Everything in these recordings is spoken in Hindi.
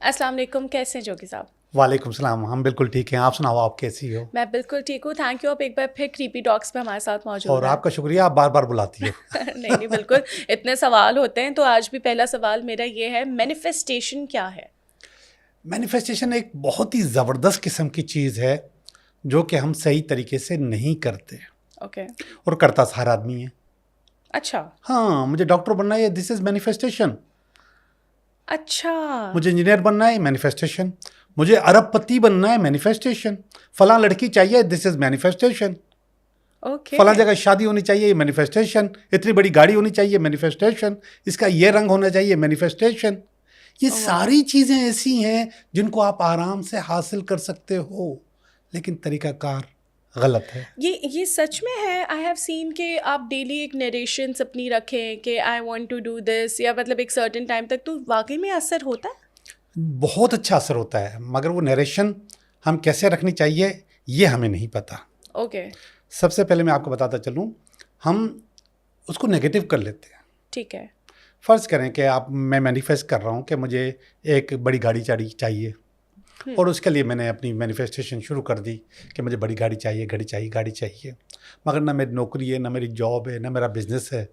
अस्सलाम वालेकुम, कैसे हैं जोगी साहब? वालेकुम सलाम। हम बिल्कुल ठीक हैं। आप सुनाओ, आप कैसी हो? मैं बिल्कुल ठीक हूँ, थैंक यू। आप एक बार फिर क्रीपी टॉक्स पे हमारे साथ मौजूद और हैं। आपका शुक्रिया, आप बार बार बुलाती हो। नहीं नहीं, बिल्कुल। इतने सवाल होते हैं तो आज भी पहला सवाल मेरा ये है, मैनिफेस्टेशन क्या है? मैनिफेस्टेशन एक बहुत ही ज़बरदस्त किस्म की चीज़ है जो कि हम सही तरीके से नहीं करते, ओके। और करता सारा आदमी है। अच्छा हाँ, मुझे डॉक्टर बनना है, दिस इज़ मैनिफेस्टेशन। अच्छा। मुझे इंजीनियर बनना है, मैनिफेस्टेशन। मुझे अरबपति बनना है, मैनिफेस्टेशन। फलां लड़की चाहिए, दिस इज़ मैनिफेस्टेशन। ओके। फलां जगह शादी होनी चाहिए, मैनिफेस्टेशन। इतनी बड़ी गाड़ी होनी चाहिए, मैनिफेस्टेशन। इसका ये रंग होना चाहिए, मैनिफेस्टेशन। ये सारी चीज़ें ऐसी हैं जिनको आप आराम से हासिल कर सकते हो, लेकिन तरीकाकार गलत है। ये सच में है? आई हैव सीन कि आप डेली एक नरेशंस अपनी रखें कि I want to do this, या मतलब एक सर्टेन टाइम तक, तो वाकई में असर होता है? बहुत अच्छा असर होता है, मगर वो नरेशन हम कैसे रखनी चाहिए ये हमें नहीं पता। ओके। सबसे पहले मैं आपको बताता चलूँ, हम उसको नेगेटिव कर लेते हैं। ठीक है। फ़र्ज़ करें कि मैं मैनिफेस्ट कर रहा हूँ कि मुझे एक बड़ी गाड़ी चाहिए, और उसके लिए मैंने अपनी मैनिफेस्टेशन शुरू कर दी कि मुझे बड़ी गाड़ी चाहिए, गाड़ी चाहिए, गाड़ी चाहिए। मगर ना मेरी नौकरी है, ना मेरी जॉब है, ना मेरा बिज़नेस है,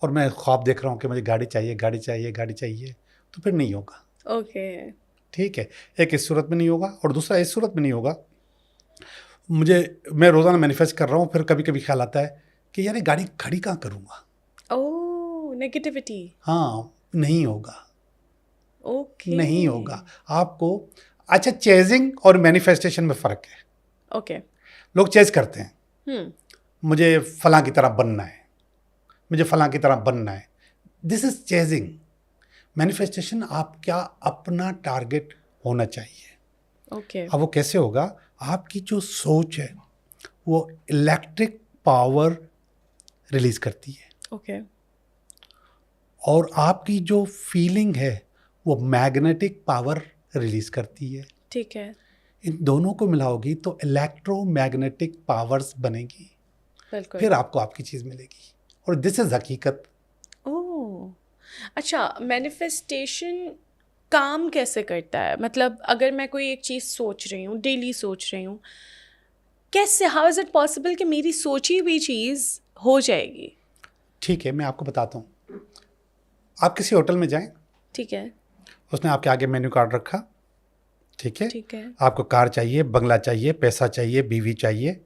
और मैं ख्वाब देख रहा हूँ कि मुझे गाड़ी चाहिए, गाड़ी चाहिए, गाड़ी चाहिए, तो फिर नहीं होगा। ओके। ठीक है, एक इस सूरत में नहीं होगा, और दूसरा इस सूरत में नहीं होगा। मैं रोज़ाना मैनिफेस्ट कर रहा हूँ, फिर कभी कभी ख्याल आता है कि यार ये गाड़ी खड़ी कहाँ करूँगा। ओह, नेगेटिविटी। हाँ, नहीं होगा, ओके। नहीं होगा आपको। अच्छा, चेजिंग और मैनिफेस्टेशन में फ़र्क है। ओके। लोग चेज करते हैं, हम्म। मुझे फलां की तरह बनना है, मुझे फलां की तरह बनना है, दिस इज चेजिंग। मैनिफेस्टेशन आपका अपना टारगेट होना चाहिए। ओके। अब वो कैसे होगा? आपकी जो सोच है वो इलेक्ट्रिक पावर रिलीज करती है, ओके। और आपकी जो फीलिंग है वो मैग्नेटिक पावर रिलीज करती है। ठीक है। इन दोनों को मिलाओगी तो इलेक्ट्रोमैग्नेटिक पावर्स बनेगी, बिल्कुल। फिर आपको आपकी चीज़ मिलेगी, और दिस इज हकीकत। ओह, अच्छा। मैनिफेस्टेशन काम कैसे करता है? मतलब अगर मैं कोई एक चीज़ सोच रही हूँ, डेली सोच रही हूँ, कैसे, हाउ इज़ इट पॉसिबल कि मेरी सोची हुई चीज़ हो जाएगी? ठीक है, मैं आपको बताता हूँ। आप किसी होटल में जाएं, ठीक है। उसने आपके आगे मेन्यू कार्ड रखा, ठीक है। ठीक है। आपको कार चाहिए, बंगला चाहिए, पैसा चाहिए, बीवी चाहिए।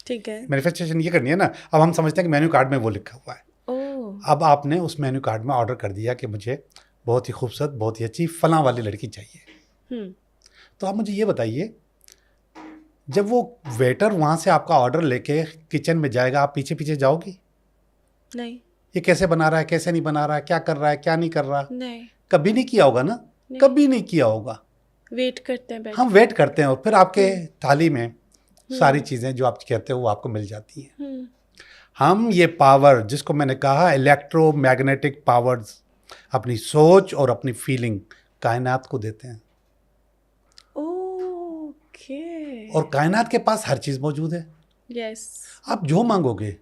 ठीक है। मैनिफेस्टेशन ये करनी है ना। अब हम समझते हैं कि मेन्यू कार्ड में वो लिखा हुआ है। ओह। अब आपने उस मेन्यू कार्ड में ऑर्डर कर दिया कि मुझे बहुत ही खूबसूरत, बहुत ही अच्छी फलां वाली लड़की चाहिए। तो आप मुझे ये बताइए, जब वो वेटर वहाँ से आपका ऑर्डर लेके किचन में जाएगा, आप पीछे पीछे जाओगी? नहीं। ये कैसे बना रहा है, कैसे नहीं बना रहा है, क्या कर रहा है, क्या नहीं कर रहा? नहीं। कभी नहीं किया होगा ना, नहीं। कभी नहीं किया होगा। वेट करते हैं बैठ हम के। वेट करते हैं, और फिर आपके थाली में सारी चीज़ें जो आप कहते हो वो आपको मिल जाती हैं। हम ये पावर, जिसको मैंने कहा इलेक्ट्रोमैग्नेटिक पावर्स, अपनी सोच और अपनी फीलिंग कायनात को देते हैं, ओके। और कायनात के पास हर चीज़ मौजूद है। यस। आप जो मांगोगे,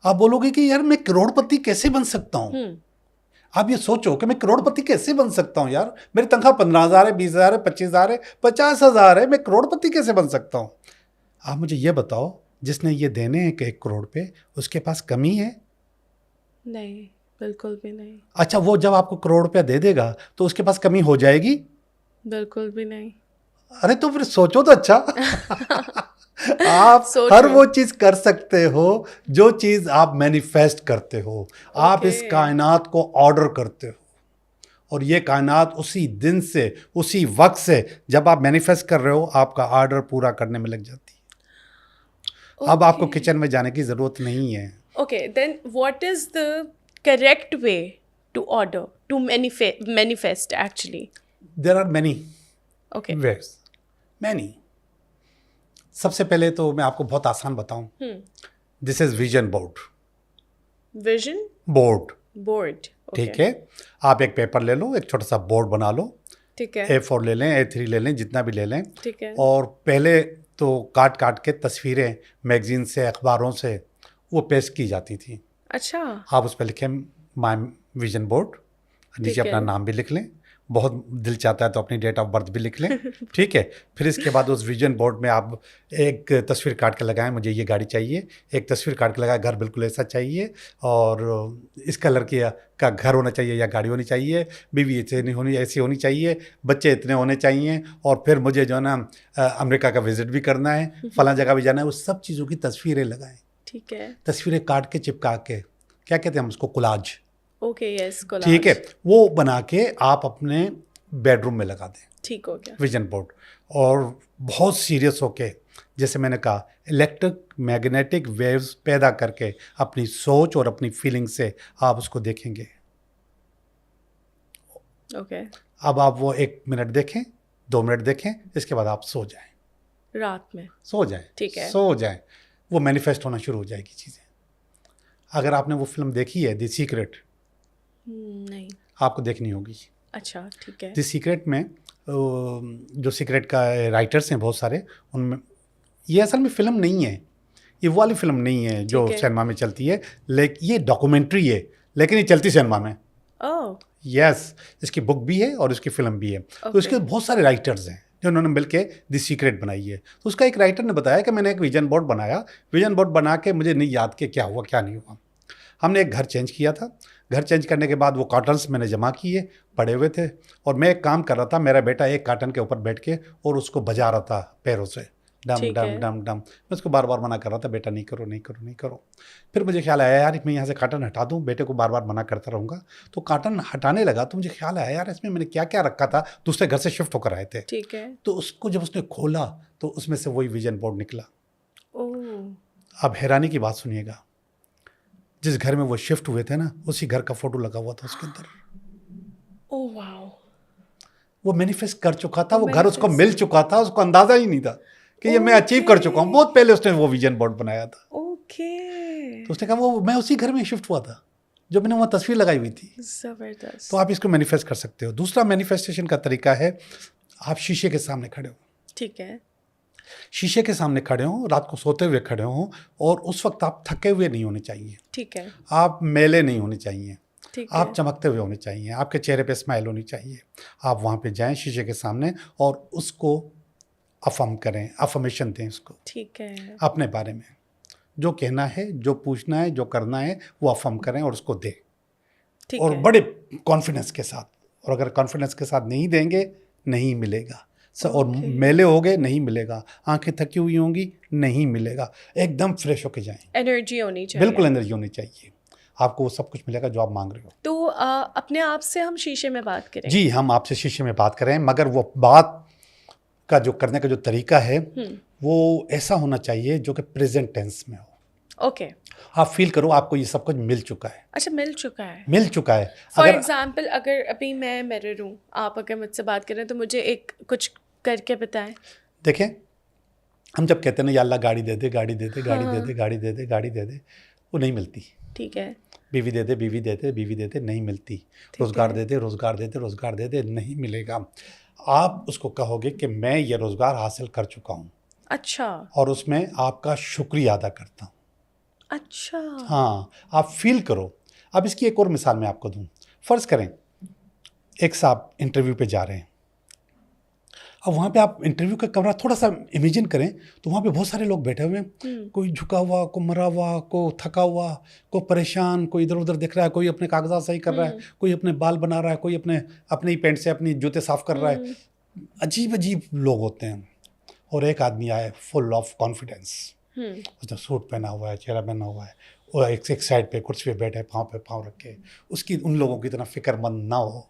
आप बोलोगे कि यार मैं करोड़पति कैसे बन सकता हूँ। आप ये सोचो कि मैं करोड़पति कैसे बन सकता हूँ यार, मेरी तनख्वाह 15,000 है, 20,000 है, 25,000 है, 50,000 है, मैं करोड़पति कैसे बन सकता हूँ? आप मुझे ये बताओ, जिसने ये देने हैं कि 1 करोड़ पे, उसके पास कमी है? नहीं, बिल्कुल भी नहीं। अच्छा, वो जब आपको करोड़ रुपया दे देगा तो उसके पास कमी हो जाएगी? बिल्कुल भी नहीं। अरे तो फिर सोचो तो अच्छा। आप So हर true. वो चीज कर सकते हो जो चीज आप मैनिफेस्ट करते हो। आप इस Okay. कायनात को ऑर्डर करते हो, और ये कायनात उसी दिन से, उसी वक्त से जब आप मैनिफेस्ट कर रहे हो, आपका ऑर्डर पूरा करने में लग जाती है। अब आपको Okay. किचन में जाने की जरूरत नहीं है। Okay, then what is the correct way to order, to manifest actually? There are many Okay. Ways, many. सबसे पहले तो मैं आपको बहुत आसान बताऊं, this is vision board. Vision board, board. Okay. ठीक है। आप एक पेपर ले लो, एक छोटा सा बोर्ड बना लो, ठीक है। A4 ले लें, A3 ले लें, जितना भी ले लें। ठीक है। और पहले तो काट काट के तस्वीरें मैगजीन से, अखबारों से वो पेश की जाती थी। अच्छा। आप उस पर लिखें माई विजन बोर्ड, नीचे ठीक अपना है। नाम भी लिख लें, बहुत दिल चाहता है तो अपनी डेट ऑफ बर्थ भी लिख लें, ठीक है। फिर इसके बाद उस विजन बोर्ड में आप एक तस्वीर काट के लगाएं, मुझे ये गाड़ी चाहिए, एक तस्वीर काट के लगाएं, घर बिल्कुल ऐसा चाहिए और इस कलर का घर होना चाहिए या गाड़ी होनी चाहिए, बीवी ऐसी होनी चाहिए, बच्चे इतने होने चाहिए, और फिर मुझे जो है ना अमेरिका का विजिट भी करना है, फलां जगह भी जाना है, उस सब चीज़ों की तस्वीरें लगाएं। ठीक है। तस्वीरें काट के चिपका के, क्या कहते हैं हम उसको, कोलाज। Okay, yes, collage. ठीक है, वो बना के आप अपने बेडरूम में लगा दें। ठीक हो गया। Vision board. और बहुत सीरियस होके, जैसे मैंने कहा, इलेक्ट्रिक मैग्नेटिक वेव्स पैदा करके अपनी सोच और अपनी फीलिंग से आप उसको देखेंगे। ओके। अब आप वो 1 मिनट देखें, 2 मिनट देखें, इसके बाद आप सो जाएं, रात में सो जाएं, ठीक है। सो जाएं, वो मैनिफेस्ट होना शुरू हो जाएगी चीज़ें। अगर आपने वो फिल्म देखी है द सीक्रेट, नहीं। आपको देखनी होगी। अच्छा, ठीक है। द सीक्रेट में जो सीक्रेट का राइटर्स हैं बहुत सारे, उनमें ये असल में फ़िल्म नहीं है, ये वो वाली फिल्म नहीं है जो सिनेमा में चलती है, लेकिन ये डॉक्यूमेंट्री है, लेकिन ये चलती सिनेमा में। ओह यस, इसकी बुक भी है और इसकी फिल्म भी है। तो इसके बहुत सारे राइटर्स हैं जिन्होंने मिलके द सीक्रेट बनाई है। तो उसका एक राइटर ने बताया कि मैंने एक विजन बोर्ड बनाया, विजन बोर्ड बना के मुझे नहीं याद कि क्या हुआ क्या नहीं हुआ। हमने एक घर चेंज किया था, घर चेंज करने के बाद वो कॉटन्स मैंने जमा किए, पड़े हुए थे, और मैं एक काम कर रहा था, मेरा बेटा एक कॉटन के ऊपर बैठ के और उसको बजा रहा था पैरों से, डम डम डम डम। मैं उसको बार बार मना कर रहा था, बेटा नहीं करो नहीं करो नहीं करो। फिर मुझे ख्याल आया यार मैं यहाँ से कॉटन हटा दूँ, बेटे को बार बार मना करता रहूँगा। तो कॉटन हटाने लगा तो मुझे ख्याल आया यार इसमें मैंने क्या क्या रखा था, दूसरे घर से शिफ्ट होकर आए थे। ठीक है। तो उसको जब उसने खोला तो उसमें से वही विजन बोर्ड निकला। ओह। अब हैरानी की बात सुनिएगा, जिस घर में वो शिफ्ट हुए थे ना, उसी घर का फोटो लगा हुआ था उसके अंदर। Oh wow. वो मैनिफेस्ट कर चुका था, वो घर उसको मिल चुका था, उसको अंदाजा ही नहीं था कि ये मैं अचीव कर चुका हूँ। बहुत पहले उसने वो विजन बोर्ड बनाया था। ओके। तो उसने कहा वो मैं उसी घर में शिफ्ट हुआ था जो मैंने वहाँ तस्वीर लगाई हुई थी। जबरदस्त। तो आप इसको मैनिफेस्ट कर सकते हो। दूसरा मैनिफेस्टेशन का तरीका है, आप शीशे के सामने खड़े हो। ठीक है। शीशे के सामने खड़े हो, रात को सोते हुए खड़े हो, और उस वक्त आप थके हुए नहीं होने चाहिए। ठीक है। आप मैले नहीं होने चाहिए, आप है। चमकते हुए होने चाहिए, आपके चेहरे पे स्माइल होनी चाहिए। आप वहाँ पे जाएं शीशे के सामने और उसको अफर्म करें, अफर्मेशन दें उसको। ठीक है। अपने बारे में जो कहना है, जो पूछना है, जो करना है, वो अफर्म करें और उसको दें, और बड़े कॉन्फिडेंस के साथ। और अगर कॉन्फिडेंस के साथ नहीं देंगे, नहीं मिलेगा। और मेले हो गए, नहीं मिलेगा। आंखें थकी हुई होंगी, नहीं मिलेगा। एकदम फ्रेश होके जाएं, एनर्जी होनी चाहिए। बिल्कुल एनर्जी होनी चाहिए, आपको वो सब कुछ मिलेगा जो आप मांग रहे हो। तो अपने आप से हम शीशे में बात करें? जी, हम आपसे शीशे में बात करें, मगर वो बात का जो करने का जो तरीका है वो ऐसा होना चाहिए जो कि प्रेजेंट टेंस में हो। ओके। आप फील करो आपको ये सब कुछ मिल चुका है। अच्छा, मिल चुका है। मिल चुका है। फॉर एग्जाम्पल, अगर अभी मैं मिरर हूँ, आप अगर मुझसे बात करें तो मुझे एक कुछ करके बताएं। देखें, हम जब कहते हैं ना या अल्लाह गाड़ी दे दे, गाड़ी दे दे, गाड़ी दे दे, गाड़ी दे दे, गाड़ी दे दे, वो नहीं मिलती। ठीक है। बीवी दे दे, बीवी दे दे, बीवी दे दे, नहीं मिलती। रोज़गार दे दे, रोज़गार दे दे, रोज़गार दे दे, नहीं मिलेगा। आप उसको कहोगे कि मैं ये रोज़गार हासिल कर चुका हूँ। अच्छा। और उसमें आपका शुक्रिया अदा करता हूँ। अच्छा। हाँ, आप फील करो। अब इसकी एक और मिसाल मैं आपको दूँ। फ़र्ज़ करें एक साहब इंटरव्यू पे जा रहे हैं। अब वहाँ पे आप इंटरव्यू का कमरा थोड़ा सा इमेजिन करें तो वहाँ पे बहुत सारे लोग बैठे हुए हैं, कोई झुका हुआ, कोई मरा हुआ, कोई थका हुआ, कोई परेशान, कोई इधर उधर देख रहा है, कोई अपने कागजात सही कर रहा है, कोई अपने बाल बना रहा है, कोई अपने ही पेंट से अपनी जूते साफ कर रहा है। अजीब अजीब लोग होते हैं। और एक आदमी आए फुल ऑफ कॉन्फिडेंस, उसने सूट पहना हुआ है, चेहरा पहना हुआ है, और एक साइड पे कुर्सी पे बैठे, पाँव पे पाँव रख के। उसकी उन लोगों की तरह फिक्रमंद ना हो।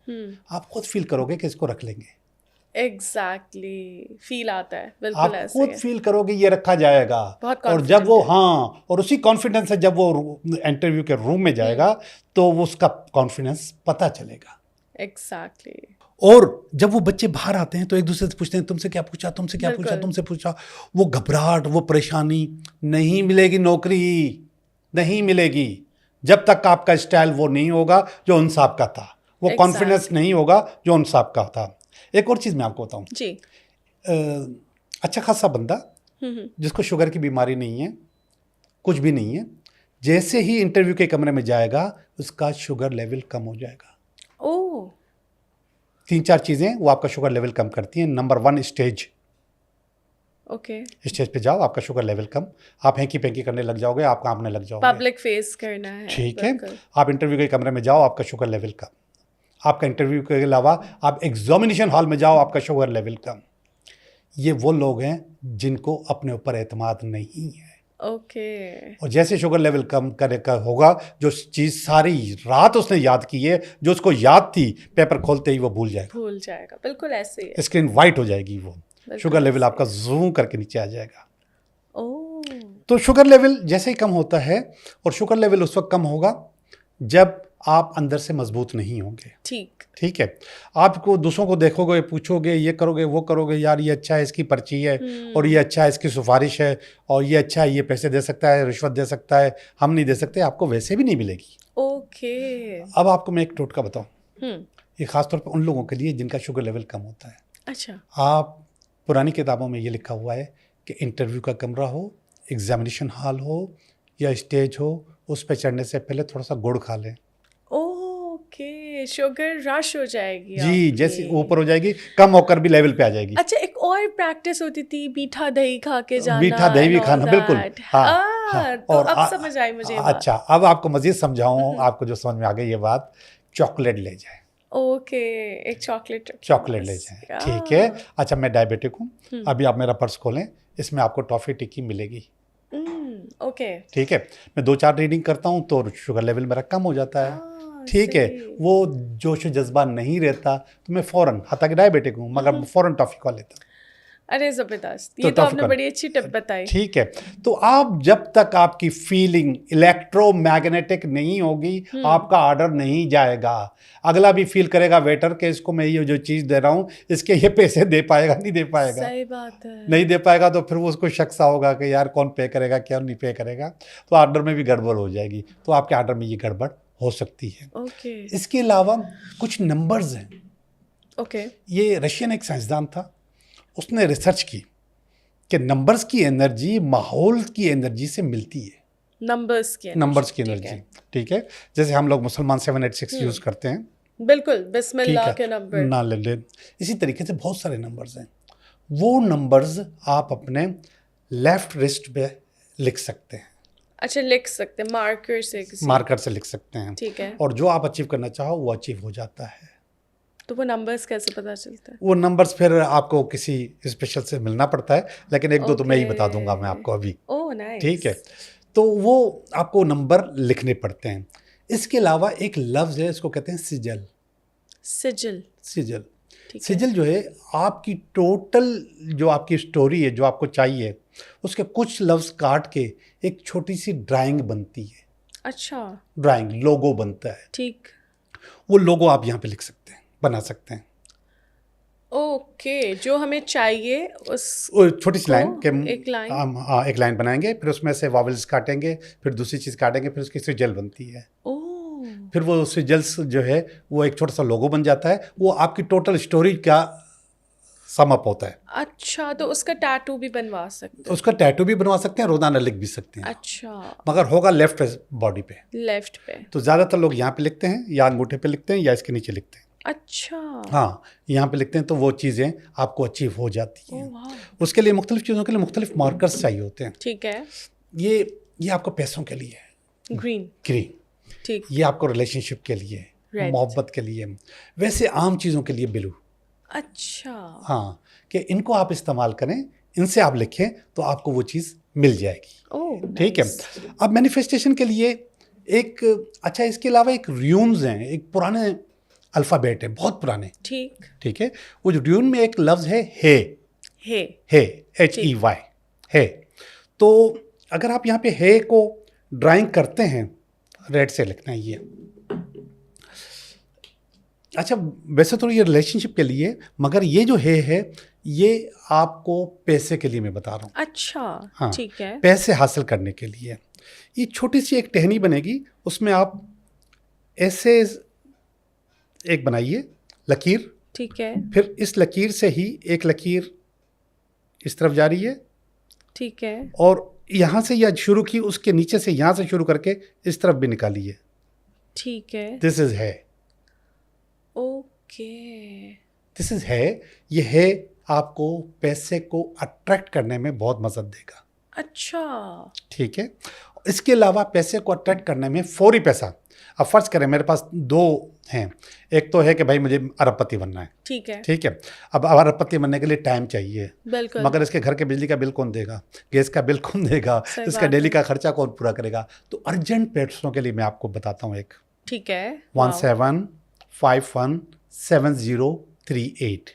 आप खुद फील करोगे कि इसको रख लेंगे। एग्जैक्टली फील आता है, बिल्कुल आप ऐसे खुद फील करोगे ये रखा जाएगा। और जब वो और उसी कॉन्फिडेंस से जब वो इंटरव्यू के रूम में जाएगा तो वो उसका कॉन्फिडेंस पता चलेगा। एग्जैक्टली। और जब वो बच्चे बाहर आते हैं तो एक दूसरे से पूछते हैं तुमसे क्या पूछा, तुमसे क्या पूछा, तुमसे पूछा। वो घबराहट, वो परेशानी, नहीं मिलेगी नौकरी, नहीं मिलेगी जब तक आपका स्टाइल वो नहीं होगा जो उन साहब का था, वो कॉन्फिडेंस नहीं होगा जो उन साहब का था। एक और चीज़ मैं आपको बताऊं जी। अच्छा खासा बंदा जिसको शुगर की बीमारी नहीं है, कुछ भी नहीं है, जैसे ही इंटरव्यू के कमरे में जाएगा उसका शुगर लेवल कम हो जाएगा। ओह। 3-4 चीज़ें वो आपका शुगर लेवल कम करती हैं। नंबर 1 स्टेज, ओके, स्टेज पे जाओ, आपका शुगर लेवल कम, आप हैंकी पैंकी करने लग जाओगे, आप कांपने लग जाओगे, पब्लिक फेस करना है, ठीक है। बिल्कुल। आप इंटरव्यू के कमरे में जाओ, आपका शुगर लेवल कम। आपका इंटरव्यू के अलावा आप एग्जामिनेशन हॉल में जाओ, आपका शुगर लेवल कम। ये वो लोग हैं जिनको अपने ऊपर एतमाद नहीं है। ओके, और जैसे शुगर लेवल कम करे का होगा, जो चीज़ सारी रात उसने याद की है, जो उसको याद थी, पेपर खोलते ही वो भूल जाएगा, भूल जाएगा, बिल्कुल ऐसे ही है। स्क्रीन वाइट हो जाएगी, वो बिल्कुल शुगर लेवल ऐसे आपका जूम करके नीचे आ जाएगा। ओह, तो शुगर लेवल जैसे ही कम होता है, और शुगर लेवल उस वक्त कम होगा जब आप अंदर से मजबूत नहीं होंगे, ठीक, ठीक है। आपको दूसरों को देखोगे, पूछोगे, ये करोगे, वो करोगे, यार ये अच्छा है, इसकी पर्ची है, और ये अच्छा है, इसकी सिफारिश है, और ये अच्छा है, ये पैसे दे सकता है, रिश्वत दे सकता है, हम नहीं दे सकते, आपको वैसे भी नहीं मिलेगी। ओके, अब आपको मैं एक टोटका बताऊं, हम्म, ये खासतौर पर उन लोगों के लिए जिनका शुगर लेवल कम होता है। अच्छा, आप पुरानी किताबों में ये लिखा हुआ है कि इंटरव्यू का कमरा हो, एग्जामिनेशन हॉल हो या स्टेज हो, उस पर चढ़ने से पहले थोड़ा सा गुड़ खा लें। ओके, शुगर रश हो जाएगी जी, जैसे आपकी। ऊपर हो जाएगी, कम होकर भी लेवल पे आ जाएगी। अच्छा, एक और प्रैक्टिस होती थी, मीठा दही खा के जाना, मीठा दही भी and all खाना, बिल्कुल, that। हाँ। तो और अब समझ आई मुझे ये बात। अच्छा, अब आपको मजीद समझाऊं, आपको जो समझ में आ गई ये बात, चॉकलेट ले जाए, ओके, एक चॉकलेट चॉकलेट ले जाए, ठीक है। अच्छा, मैं डायबिटिक हूँ, अभी आप मेरा पर्स खोलें, इसमें आपको टॉफ़ी टिक्की मिलेगी, ओके, ठीक है। मैं 2-4 रीडिंग करता हूँ तो शुगर लेवल मेरा कम हो जाता है, ठीक है। सही। वो जोश जज्बा नहीं रहता तो मैं फ़ौरन, हालांकि डायबिटिक हूँ मगर फ़ौरन टॉफ़ी खा लेता। अरे ज़बरदस्त, तो ये तो टॉफी आपने कौन? बड़ी अच्छी टिप बताई। ठीक है। तो आप जब तक आपकी फीलिंग इलेक्ट्रोमैग्नेटिक नहीं होगी, आपका ऑर्डर नहीं जाएगा। अगला भी फील करेगा वेटर के इसको मैं ये जो चीज़ दे रहा हूँ इसके ये पैसे दे पाएगा, नहीं दे पाएगा, सही बात है। नहीं दे पाएगा तो फिर वो उसको शक सा होगा कि यार कौन पे करेगा, क्या नहीं पे करेगा, तो ऑर्डर में भी गड़बड़ हो जाएगी। तो आपके ऑर्डर में ये गड़बड़ हो सकती है। ओके, इसके अलावा कुछ नंबर्स हैं। ओके, ये रशियन एक साइंसदान था, उसने रिसर्च की कि नंबर्स की एनर्जी माहौल की एनर्जी से मिलती है। नंबर्स की नंबर्स की ठीक एनर्जी, है। ठीक है। जैसे हम लोग मुसलमान 786 यूज़ करते हैं, बिल्कुल, ठीक बिस्मिल्लाह के है, नंबर। ना ले ले। इसी तरीके से बहुत सारे नंबर्स हैं। वो नंबर्स आप अपने लेफ्ट रिस्ट पे लिख सकते हैं, अच्छा, लिख सकते हैं मार्कर से किसी। मार्कर से लिख सकते हैं, ठीक है। और जो आप अचीव करना चाहो वो अचीव हो जाता है। तो वो नंबर्स कैसे पता चलता है? वो नंबर्स फिर आपको किसी स्पेशल से मिलना पड़ता है, लेकिन एक दो तो मैं ही बता दूंगा मैं आपको अभी, ओह नाइस, ठीक है। तो वो आपको नंबर लिखने पड़ते हैं। इसके अलावा एक लफ्ज़ है, इसको कहते हैं सिजल। सिजिल, सिजल, ठीक है। सिजल जो है आपकी टोटल जो आपकी स्टोरी है, जो आपको चाहिए, उसके कुछ लफ्ज़ काट के एक छोटी सी ड्राइंग बनती है। अच्छा, ड्राइंग, लोगो बनता है। ठीक, वो लोगो आप यहाँ पे लिख सकते हैं, बना सकते हैं। ओके, जो हमें चाहिए उस वो छोटी सी लाइन के एक लाइन, हाँ, एक लाइन बनाएंगे, फिर उसमें से वावल्स काटेंगे, फिर दूसरी चीज़ काटेंगे, फिर उसकी सिजल बनती है। ओह, फिर वो सिजल्स जो है वो एक छोटा सा लोगो बन जाता है। वो आपकी टोटल स्टोरी का सम अप होता है। अच्छा, तो उसका टैटू भी बनवा सकते हैं। उसका टैटू भी बनवा सकते हैं, रोजाना लिख भी सकते हैं, अच्छा, मगर होगा लेफ्ट बॉडी पे। लेफ्ट पे, तो ज़्यादातर लोग यहाँ पे लिखते हैं, या अंगूठे पे लिखते हैं, या इसके नीचे लिखते हैं। अच्छा, हाँ, यहाँ पे लिखते हैं तो वो चीज़ें आपको अचीव हो जाती ओह हैं। वाह, उसके लिए मुख्तलिफ चीज़ों के लिए मुख्तलिफ मार्कर्स चाहिए होते हैं। ठीक है, ये आपको पैसों के लिए है, ग्रीन, ग्रीन। ठीक, ये आपको रिलेशनशिप के लिए, Red. मोहब्बत के लिए। वैसे आम चीज़ों के लिए ब्लू। अच्छा, हाँ, कि इनको आप इस्तेमाल करें, इनसे आप लिखें तो आपको वो चीज़ मिल जाएगी, ओह ठीक है। nice. अब मैनिफेस्टेशन के लिए एक अच्छा, इसके अलावा एक र्यून्स हैं, एक पुराने अल्फ़ाबेट है, बहुत पुराने, ठीक, ठीक है। वो जो र्यून में एक लफ्ज़ है हे, हे, HEY, है। तो अगर आप यहाँ पे हे को ड्राइंग करते हैं, रेड से लिखना है ये। अच्छा, वैसे तो ये रिलेशनशिप के लिए, मगर ये जो है ये आपको पैसे के लिए मैं बता रहा हूँ। अच्छा, हाँ, ठीक है, पैसे हासिल करने के लिए। ये छोटी सी एक टहनी बनेगी, उसमें आप ऐसे एक बनाइए लकीर, ठीक है, फिर इस लकीर से ही एक लकीर इस तरफ जा रही है, ठीक है, और यहाँ से या शुरू की, उसके नीचे से यहाँ से शुरू करके इस तरफ भी निकालिए। ठीक है, दिस इज है। ओके दिस इज है, ये है आपको पैसे को अट्रैक्ट करने में बहुत मदद देगा। अच्छा ठीक है, इसके अलावा पैसे को अट्रैक्ट करने में फौरी पैसा, अब फर्ज करें मेरे पास दो हैं, एक तो है कि भाई मुझे अरबपति बनना है, ठीक है ठीक है, अब अरबपति बनने के लिए टाइम चाहिए, बिल्कुल मगर इसके घर के बिजली का बिल कौन देगा, गैस का बिल कौन देगा, सही इसका बात डेली है। का खर्चा कौन पूरा करेगा। तो अर्जेंट पैसों के लिए मैं आपको बताता हूँ एक ठीक है 17517038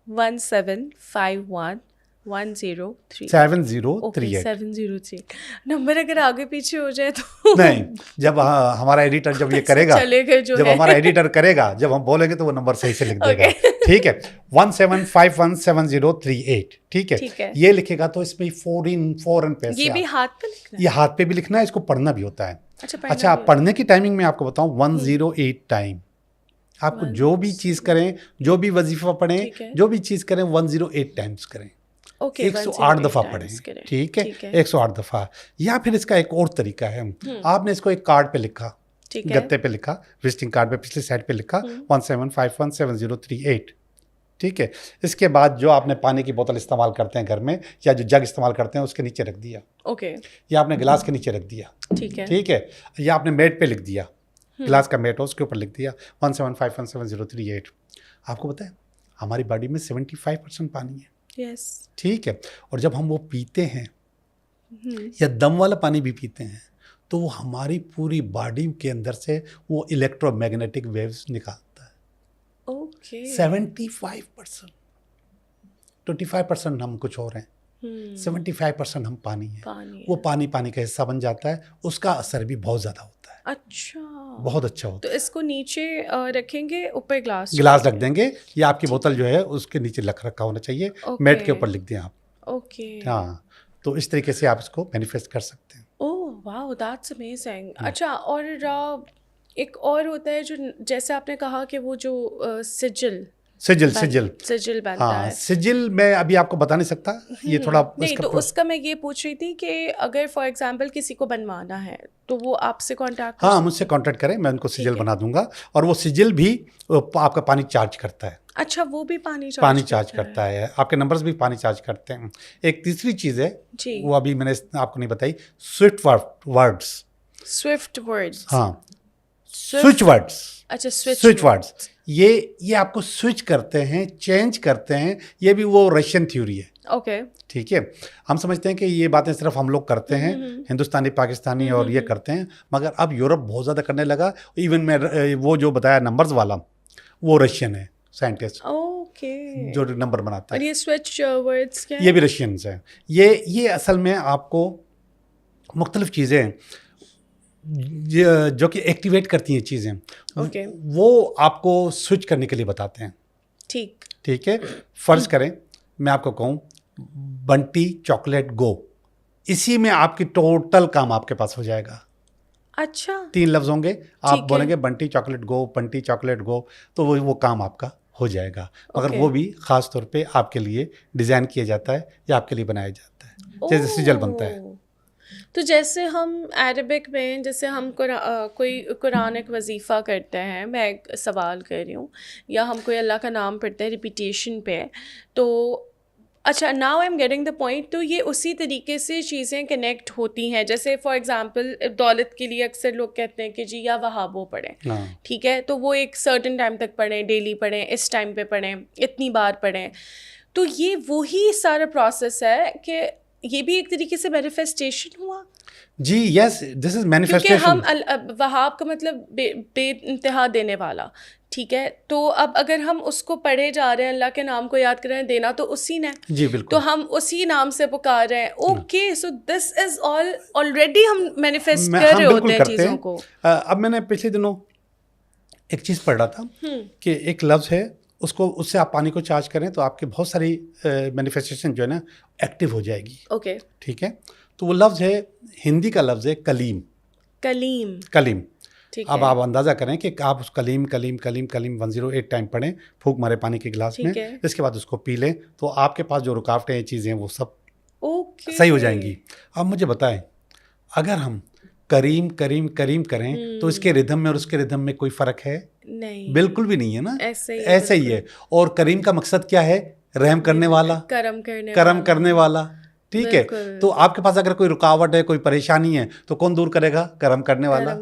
17511038 7038 703 नंबर अगर आगे पीछे हो जाए तो नहीं, जब हमारा एडिटर जब ये करेगा, चलेगा जो जब है। हमारा एडिटर करेगा, जब हम बोलेंगे तो वो नंबर सही से लिख देगा। Okay. ठीक है 17517038 ठीक ठीक है, है। ये लिखेगा तो इसमें फॉरेन पैसे ये भी हाथ पे लिखना है? ये हाथ पे भी लिखना है, इसको पढ़ना भी होता है। अच्छा पढ़ना अच्छा, भी पढ़ने की टाइमिंग में आपको बताऊं 108 टाइम, आपको जो भी चीज़ करें, जो भी वजीफा पढ़ें, ठीक है। जो भी चीज़ करें 108 टाइम्स करें, ओके 108 दफ़ा 108 पढ़ें, times करें। ठीक ठीक है है। 108 दफ़ा। या फिर इसका एक और तरीका है, आपने इसको एक कार्ड पे लिखा, ठीक है गत्ते पे लिखा, विजिटिंग कार्ड पे पिछली साइड पे लिखा 17517038 ठीक है। इसके बाद जो आपने पानी की बोतल इस्तेमाल करते हैं घर में, या जो जग इस्तेमाल करते हैं, उसके नीचे रख दिया, ओके या आपने गिलास के नीचे रख दिया, ठीक है ठीक है, या आपने मेट पे लिख दिया, गिलास का मेट हो उसके ऊपर लिख दिया 17517038। आपको पता है हमारी बॉडी में 75% पानी है, यस ठीक है, और जब हम वो पीते हैं या दम वाला पानी भी पीते हैं तो वो हमारी पूरी बॉडी के अंदर से वो इलेक्ट्रोमैग्नेटिक वेव्स निकालता है। ओके 75%, 25% हम कुछ और हैं, 75% हम पानी हैं। पानी वो पानी का हिस्सा बन जाता है, उसका असर भी बहुत ज़्यादा होता है, अच्छा बहुत अच्छा होता तो इसको नीचे रखेंगे, ऊपर ग्लास है। गिलास रख देंगे, या आपकी बोतल जो है उसके नीचे रखा होना चाहिए, ओके। मेट के ऊपर लिख दें आप। ओके हाँ, तो इस तरीके से आप इसको मैनिफेस्ट कर सकते हैं। Oh wow that's amazing. अच्छा और एक और होता है जो जैसे आपने कहा कि वो जो सिजिल सिजिल बनता हाँ, है, सिजिल मैं अभी आपको बता नहीं सकता, ये थोड़ा नहीं इसका तो उसका मैं ये पूछ रही थी कि अगर फॉर एग्जांपल किसी को बनवाना है तो वो आपसे कांटेक्ट हाँ, मुझसे कांटेक्ट करें, मैं उनको सिजिल बना दूंगा, और वो सिजिल भी आपका पानी चार्ज करता है। अच्छा वो भी पानी चार्ज करता है, आपके नंबर्स भी पानी चार्ज करते हैं। एक तीसरी चीज़ है जी, वो अभी मैंने आपको नहीं बताई, स्विफ्ट वर्ड्स, हाँ स्विच वर्ड्स, अच्छा स्विच वर्ड्स, ये आपको स्विच करते हैं, चेंज करते हैं, ये भी वो रशियन थ्योरी है, ओके ठीक है। हम समझते हैं कि ये बातें सिर्फ हम लोग करते हैं, हिंदुस्तानी पाकिस्तानी और ये करते हैं, मगर अब यूरोप बहुत ज़्यादा करने लगा। इवन मैं वो जो बताया नंबर्स वाला, वो रशियन है साइंटिस्ट, ओके जो नंबर बनाता और है, ये स्विच वर्ड्स क्या ये भी रशियंस हैं। ये असल में आपको मुख्तलिफ चीज़ें जो कि एक्टिवेट करती हैं चीज़ें, ओके वो आपको स्विच करने के लिए बताते हैं, ठीक है। फ़र्ज़ करें मैं आपको कहूँ बंटी चॉकलेट गो, इसी में आपकी टोटल काम आपके पास हो जाएगा। अच्छा 3 लफ्ज़ होंगे, आप है। बोलेंगे बंटी चॉकलेट गो, बंटी चॉकलेट गो, तो वो काम आपका हो जाएगा, मगर ओके। वो भी ख़ास तौर पे आपके लिए डिज़ाइन किया जाता है या आपके लिए बनाया जाता है, जैसे सिजल बनता है। ओह, तो जैसे हम अरबिक में जैसे हम कोई कुरान एक वजीफ़ा करते हैं, मैं एक सवाल कर रही हूँ, या हम कोई अल्लाह का नाम पढ़ते हैं रिपीटेशन पे, तो अच्छा now I am getting the point, तो ये उसी तरीके से चीज़ें कनेक्ट होती हैं। जैसे फॉर एग्जांपल दौलत के लिए अक्सर लोग कहते हैं कि जी या वहाबो पढ़ें, हाँ, ठीक है, तो वो एक सर्टेन टाइम तक पढ़ें, डेली पढ़ें, इस टाइम पे पढ़ें, इतनी बार पढ़ें, तो ये वही सारा प्रोसेस है कि ये भी एक तरीके से मैनिफेस्टेशन हुआ। जी यस, दिस इज क्योंकि मैनिफेस्टेशन। हम वहाब का मतलब बेइंतहा देने वाला, ठीक है, तो अब अगर हम उसको पढ़े जा रहे हैं, अल्लाह के नाम को याद कर रहे हैं, देना तो उसी ने, जी बिल्कुल, तो हम उसी नाम से पुकार रहे हैं। Okay, so this is already हम मैनिफेस्ट कर रहे होते हैं चीज़ों को। अब मैंने पिछले दिनों एक चीज़ पढ़ रहा था कि एक लफ्ज़ है, उससे आप पानी को चार्ज करें तो आपकी बहुत सारी मैनिफेस्टेशन जो है ना एक्टिव हो जाएगी, ओके, ठीक है। तो वो लफ्ज़ है, हिंदी का लफ्ज़ है कलीम, कलीम, ठीक अब है, आप अंदाज़ा करें कि आप उस कलीम 108 टाइम पढ़ें, फूंक मारे पानी के गिलास में, ठीक है, इसके बाद उसको पी लें, तो आपके पास जो रुकावटें चीज़ें वो सब ओके, सही हो जाएंगी। अब मुझे बताएं, अगर हम करीम करीम करीम करें तो इसके रिदम में और उसके रिदम में कोई फ़र्क है? नहीं, बिल्कुल भी नहीं है ना, ऐसे ही ऐसे ही है। और करीम का मकसद क्या है? रहम करने वाला, करम करने वाला, ठीक है। तो आपके पास अगर कोई रुकावट है, कोई परेशानी है, तो कौन दूर करेगा? करम करने वाला,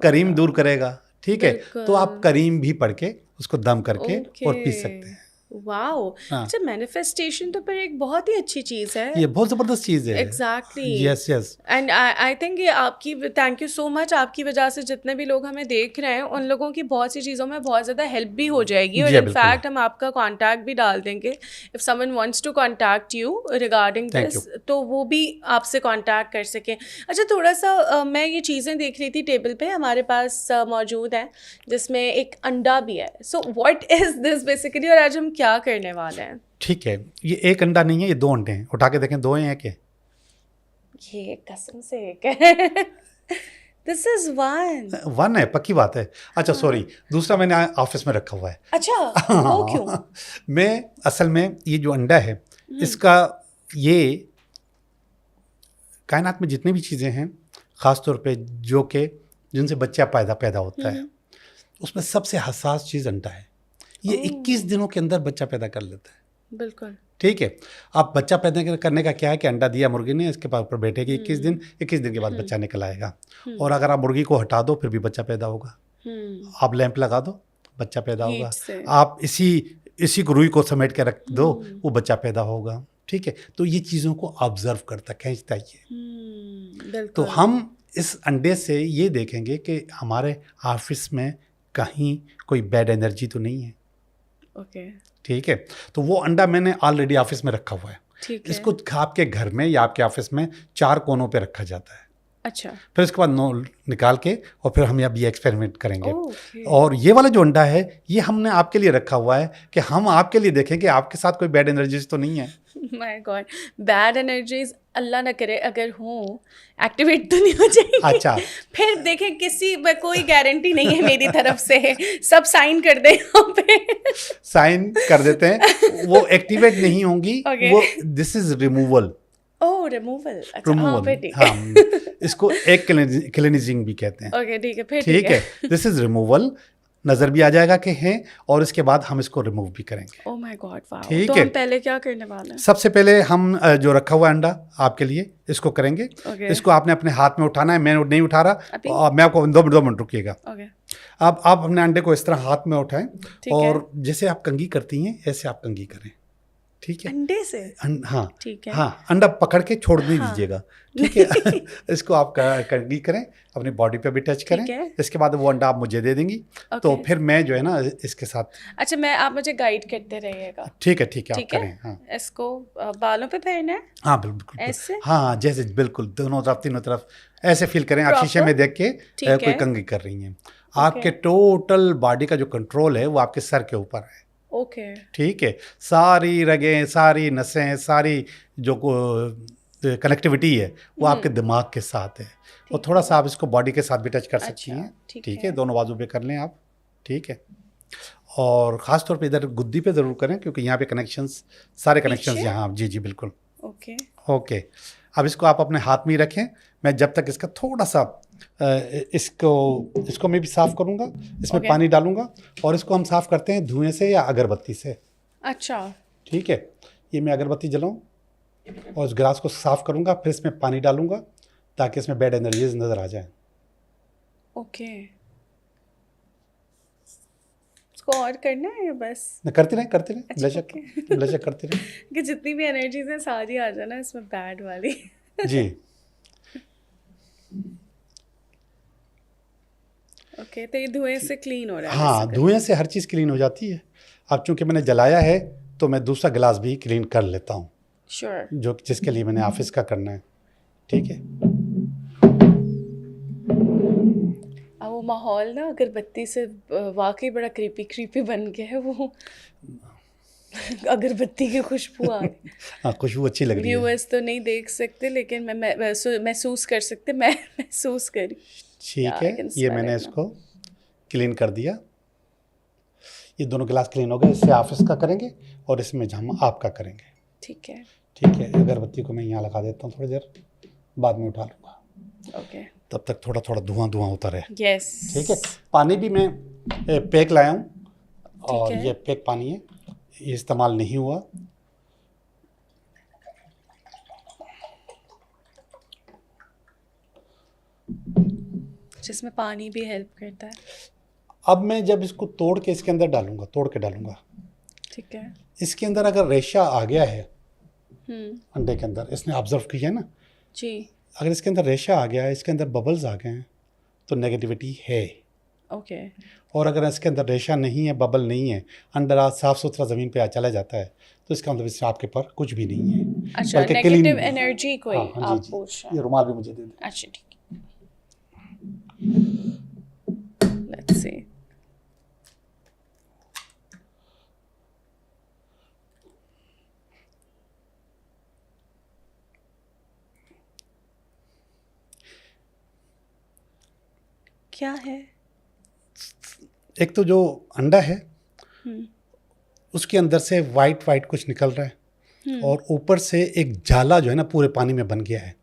करीम दूर करेगा, ठीक है। तो आप करीम भी पढ़ के उसको दम करके और पी सकते हैं। वाओ, अच्छा, मैनिफेस्टेशन तो पर एक बहुत ही अच्छी चीज़ है, ये बहुत ज़बरदस्त चीज़ है। Exactly, yes yes. And I think ये आपकी, थैंक यू सो मच, आपकी वजह से जितने भी लोग हमें देख रहे हैं उन लोगों की बहुत सी चीज़ों में बहुत ज़्यादा हेल्प भी हो जाएगी। और इनफैक्ट हम आपका कॉन्टैक्ट भी डाल देंगे, if someone wants to contact you regarding this, तो वो भी आपसे कॉन्टैक्ट कर सकें। अच्छा, थोड़ा सा मैं ये चीज़ें देख रही थी टेबल पे हमारे पास मौजूद है, जिसमें एक अंडा भी है। So what is this basically, और आज हम क्या करने वाले हैं? ठीक है, ये एक अंडा नहीं है, ये 2 अंडे हैं। उठा के देखें, 2 हैं क्या? ये कसम से एक है। दिस इज वन है, पक्की बात है। अच्छा सॉरी, दूसरा मैंने ऑफिस में रखा हुआ है। अच्छा, वो क्यों? मैं असल में ये जो अंडा है इसका, ये कायनात में जितनी भी चीज़ें हैं, ख़ास तौर पे जो कि जिनसे बच्चा पैदा होता है, उसमें सबसे हसास चीज़ अंडा है। ये 21 दिनों के अंदर बच्चा पैदा कर लेता है। बिल्कुल, ठीक है। अब बच्चा पैदा करने का क्या है कि अंडा दिया मुर्गी ने, इसके ऊपर बैठेगी 21 दिन, 21 दिन के बाद बच्चा निकल आएगा। और अगर आप मुर्गी को हटा दो फिर भी बच्चा पैदा होगा। आप लैंप लगा दो, बच्चा पैदा होगा। आप इसी रुई को समेट के रख दो, वो बच्चा पैदा होगा। ठीक है। तो ये चीज़ों को ऑब्जर्व करता, खींचता ये। तो हम इस अंडे से ये देखेंगे कि हमारे ऑफिस में कहीं कोई बैड एनर्जी तो नहीं है। ओके, ठीक है। तो वो अंडा मैंने ऑलरेडी ऑफिस में रखा हुआ है। इसको आपके घर में या आपके ऑफिस में 4 कोनों पे रखा जाता है। अच्छा, फिर उसके बाद निकाल के और फिर हम अब ये एक्सपेरिमेंट करेंगे। और ये वाला जो अंडा है ये हमने आपके लिए रखा हुआ है कि हम आपके लिए देखें कि आपके साथ कोई बैड एनर्जीज तो नहीं है। माय गॉड, बैड एनर्जीज अल्लाह ना करे अगर हो, एक्टिवेट तो नहीं हो जाएगी। अच्छा, फिर देखें, कोई गारंटी नहीं है मेरी तरफ से, सब साइन कर दे यहाँ पे। साइन कर देते हैं, वो एक्टिवेट नहीं होंगी। वो this is removal. Oh, removal. Removal, हाँ, इसको एक क्लीनिजिंग भी कहते हैं। ओके, ठीक है, फिर ठीक है। दिस इज रिमूवल, नजर भी आ जाएगा कि हैं, और इसके बाद हम इसको रिमूव भी करेंगे। Oh my God, wow. ठीक तो है। हम पहले क्या करने वाले हैं? सबसे पहले हम जो रखा हुआ अंडा आपके लिए, इसको करेंगे। इसको आपने अपने हाथ में उठाना है, मैं नहीं उठा रहा, और मैं आपको 2 मिनट रुकिएगा। अब आप अपने अंडे को इस तरह हाथ में उठाएं और जैसे आप कंघी करती हैं ऐसे आप कंघी करें। ठीक है, अंडे से? हाँ, ठीक है। हाँ, अंडा पकड़ के छोड़ नहीं दीजिएगा। ठीक है। इसको आप कंघी करें, अपनी बॉडी पे भी टच करें। इसके बाद वो अंडा आप मुझे दे देंगी। तो फिर मैं जो है ना इसके साथ, अच्छा, आप मुझे गाइड करते रहिएगा। ठीक है, ठीक है, आप करें। हाँ, इसको बालों पे पहनना है? हाँ, बिल्कुल ऐसे, हाँ, जैसे बिल्कुल दोनों तरफ, तीनों तरफ ऐसे फील करें। आप शीशे में देख के कोई कंघी कर रही हैं। आपके टोटल बॉडी का जो कंट्रोल है वो आपके सर के ऊपर है। ओके, ठीक है। सारी रगें, सारी नसें, सारी जो कनेक्टिविटी है वो आपके दिमाग के साथ है। और थोड़ा सा आप इसको बॉडी के साथ भी टच कर सकती हैं। ठीक है, दोनों बाजू पे कर लें आप। ठीक है। और ख़ास तौर पे इधर गुद्दी पे ज़रूर करें, क्योंकि यहाँ पे कनेक्शंस, सारे कनेक्शंस यहाँ। जी जी, बिल्कुल। Okay, okay. अब इसको आप अपने हाथ में ही रखें। मैं जब तक इसका थोड़ा सा इसको मैं भी साफ़ करूँगा, इसमें पानी डालूंगा, और इसको हम साफ़ करते हैं धुएं से या अगरबत्ती से। अच्छा, ठीक है। ये मैं अगरबत्ती जलाऊँ और इस गिलास को साफ़ करूँगा, फिर इसमें पानी डालूंगा ताकि इसमें बैड एनर्जीज नज़र आ जाए। ओके, इसको और करना है या बस? करते रहें ब्लशक करते रहें कि जितनी भी एनर्जीज हैं सारी आ जाना इसमें, बैड वाली। जी। ओके, तो ये धुएं से क्लीन हो रहा है? हाँ, धुएं से हर चीज़ क्लीन हो जाती है। अब चूंकि मैंने जलाया है तो मैं दूसरा गिलास भी क्लीन कर लेता हूँ। श्योर। जो जिसके लिए मैंने ऑफिस का करना है। ठीक है। अब वो माहौल ना अगरबत्ती से वाकई बड़ा क्रीपी बन गया है। वो अगरबत्ती की खुशबू आ रही। हाँ, खुशबू अच्छी लग रही है। व्यूअर्स तो नहीं देख सकते, लेकिन मैं महसूस कर सकते, मैं महसूस करी। ठीक है, ये मैंने इसको क्लीन कर दिया। ये दोनों गिलास क्लीन हो गए। इससे ऑफिस का करेंगे और इसमें हम आपका करेंगे। ठीक है, ठीक है। अगरबत्ती को मैं यहाँ लगा देता हूँ, थोड़ी देर बाद में उठा लूँगा। ओके। तब तक थोड़ा थोड़ा धुआं धुआं होता रहे। यस। ठीक है। पानी भी मैं पैक लाया हूँ और है। ये पैक पानी है, ये इस्तेमाल नहीं हुआ। जिसमें पानी भी हेल्प करता है। अब मैं जब इसको तोड़ के इसके अंदर डालूंगा, तोड़ के डालूंगा, ठीक है। इसके अंदर अगर रेशा आ गया है अंडे के अंदर, इसने ऑब्जर्व किया ना जी, अगर इसके अंदर रेशा आ गया है, इसके अंदर बबल्स आ गए हैं, तो नेगेटिविटी है। ओके। और अगर इसके अंदर रेशा नहीं है, बबल नहीं है, अंडर आज साफ सुथरा ज़मीन पे चला जाता है, तो इसका मतलब इससे आपके पर कुछ भी नहीं है। अच्छा, बल्कि नेगेटिव एनर्जी कोई हाँ, आप जी, पूछ रहे हैं। ये रुमाल भी मुझे दे दे। अच्छा ठीक है, लेट्स सी। क्या है? एक तो जो अंडा है उसके अंदर से वाइट वाइट कुछ निकल रहा है और ऊपर से एक जाला जो है ना पूरे पानी में बन गया है,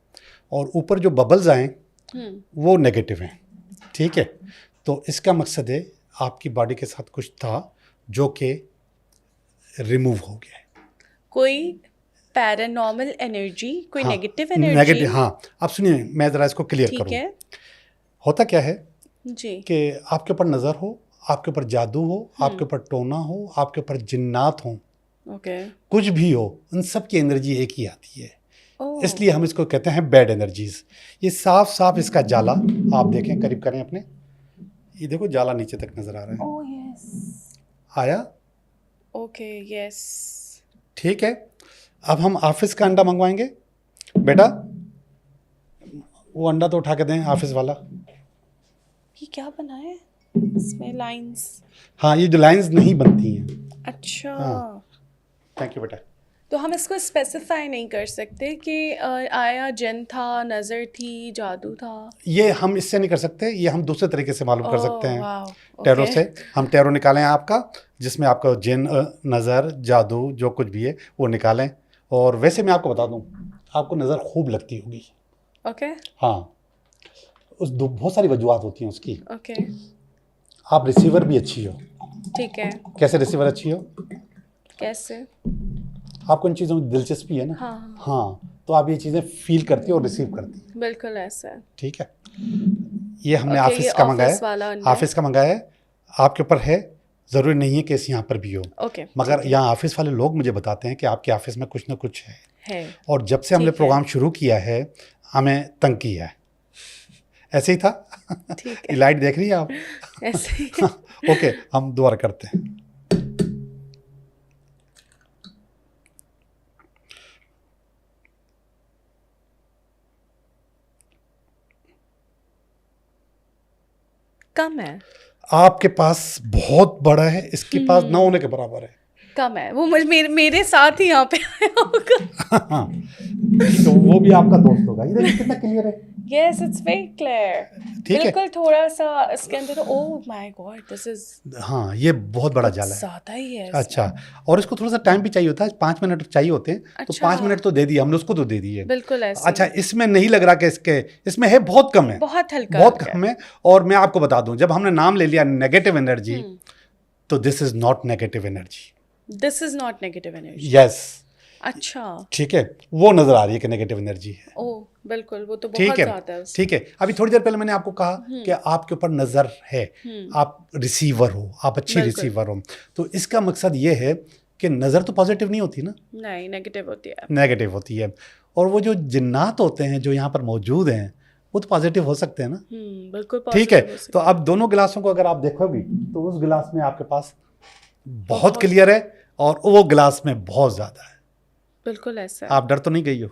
और ऊपर जो बबल्स आए वो नेगेटिव हैं। ठीक है, तो इसका मकसद है आपकी बॉडी के साथ कुछ था जो कि रिमूव हो गया है। कोई पैरानॉर्मल एनर्जी, कोई हाँ, नेगेटिव एनर्जी। नेगेटिव, हाँ। अब सुनिए, मैं ज़रा इसको क्लियर ठीक करूँ। है होता क्या है जी, कि आपके ऊपर नज़र हो, आपके ऊपर जादू हो, आपके ऊपर टोना हो, आपके ऊपर जिन्नात हो, ओके, कुछ भी हो, उन सब की एनर्जी एक ही आती है। ओह, इसलिए हम इसको कहते हैं बैड एनर्जीज। ये साफ साफ इसका जाला आप देखें, करीब करें अपने, ये देखो जाला नीचे तक नजर आ रहा है। ओह यस, आया? Okay yes. ठीक है, अब हम ऑफिस का अंडा मंगवाएंगे। बेटा वो अंडा तो उठा के दें, ऑफिस वाला। ये क्या बना है इसमें? लाइंस? हाँ, ये जो लाइंस नहीं बनती हैं। अच्छा, हाँ। थैंक यू बेटा। तो हम इसको स्पेसिफाई नहीं कर सकते कि आया जिन था, नज़र थी, जादू था? ये हम इससे नहीं कर सकते, ये हम दूसरे तरीके से मालूम कर सकते हैं। Wow, tarot okay. से हम टैरो निकालें आपका, जिसमें आपका जिन, नज़र, जादू जो कुछ भी है वो निकालें। और वैसे मैं आपको बता दूं, आपको नज़र खूब लगती होगी। ओके, हाँ, बहुत सारी वजूहत होती हैं उसकी। ओके, आप रिसीवर भी अच्छी हो। ठीक है। कैसे रिसीवर अच्छी हो? कैसे? आपको इन चीज़ों में दिलचस्पी है ना? हाँ, हाँ, तो आप ये चीज़ें फील करती हो और रिसीव करती हैं। बिल्कुल ऐसा है। ठीक है, ये हमने ओके, ऑफिस ये का मंगाया ऑफिस वाला अंडा है। ऑफिस का मंगाया है, आपके ऊपर है, ज़रूरी नहीं है कि इस यहाँ पर भी हो। ओके, मगर ठीक है। यहाँ ऑफिस वाले लोग मुझे बताते हैं कि आपके ऑफिस में कुछ ना कुछ है। और जब से हमने ठीक है। प्रोग्राम शुरू किया है, हमें तंग किया है। ऐसे ही था। ठीक ये है, लाइट देख रही हैं आप? ऐसे ही। ओके, हम दोबारा करते हैं। कम है, आपके पास बहुत बड़ा है, इसके पास ना होने के बराबर है। कम है। वो मुझे मेरे साथ ही यहाँ पे आया होगा। हाँ, तो वो भी आपका दोस्त होगा। ये देखिए कितना क्लियर है। Yes, it's very clear. ठीक है। बिल्कुल, थोड़ा सा इसके अंदर, oh my God, this is हाँ, ये बहुत बड़ा जाला है। ज़्यादा ही है। अच्छा, और इसको थोड़ा सा टाइम भी चाहिए होता है, 5 मिनट चाहिए होते हैं। तो अच्छा। 5 मिनट तो दे दिए हमने, उसको तो दे दिए। बिल्कुल ऐसे। अच्छा, इसमें नहीं लग रहा कि इसमें है, बहुत कम है, बहुत हल्का, बहुत कम है। और मैं आपको बता दूं, जब हमने नाम ले लिया नेगेटिव एनर्जी, तो this is not negative energy. This is not negative energy. Yes. अच्छा, ठीक है, वो नजर आ रही है कि नेगेटिव एनर्जी है। ओह बिल्कुल, वो तो ठीक बहुत है, ज़्यादा है उससे। ठीक है। अभी थोड़ी देर पहले मैंने आपको कहा कि आपके ऊपर नज़र है, आप रिसीवर हो, आप अच्छी बिल्कुल। रिसीवर हो। तो इसका मकसद ये है कि नज़र तो पॉजिटिव नहीं होती ना, नहीं, नेगेटिव होती है। नेगेटिव होती है। और वो जो जिन्नात होते हैं जो यहाँ पर मौजूद हैं, वो तो पॉजिटिव हो सकते हैं ना। बिल्कुल ठीक है, positive हो सकती तो अब दोनों गिलासों को अगर आप देखोगी, तो उस गिलास में आपके पास बहुत क्लियर है और वो गिलास में बहुत ज़्यादा है। बिल्कुल ऐसा है। आप डर तो नहीं गई हो?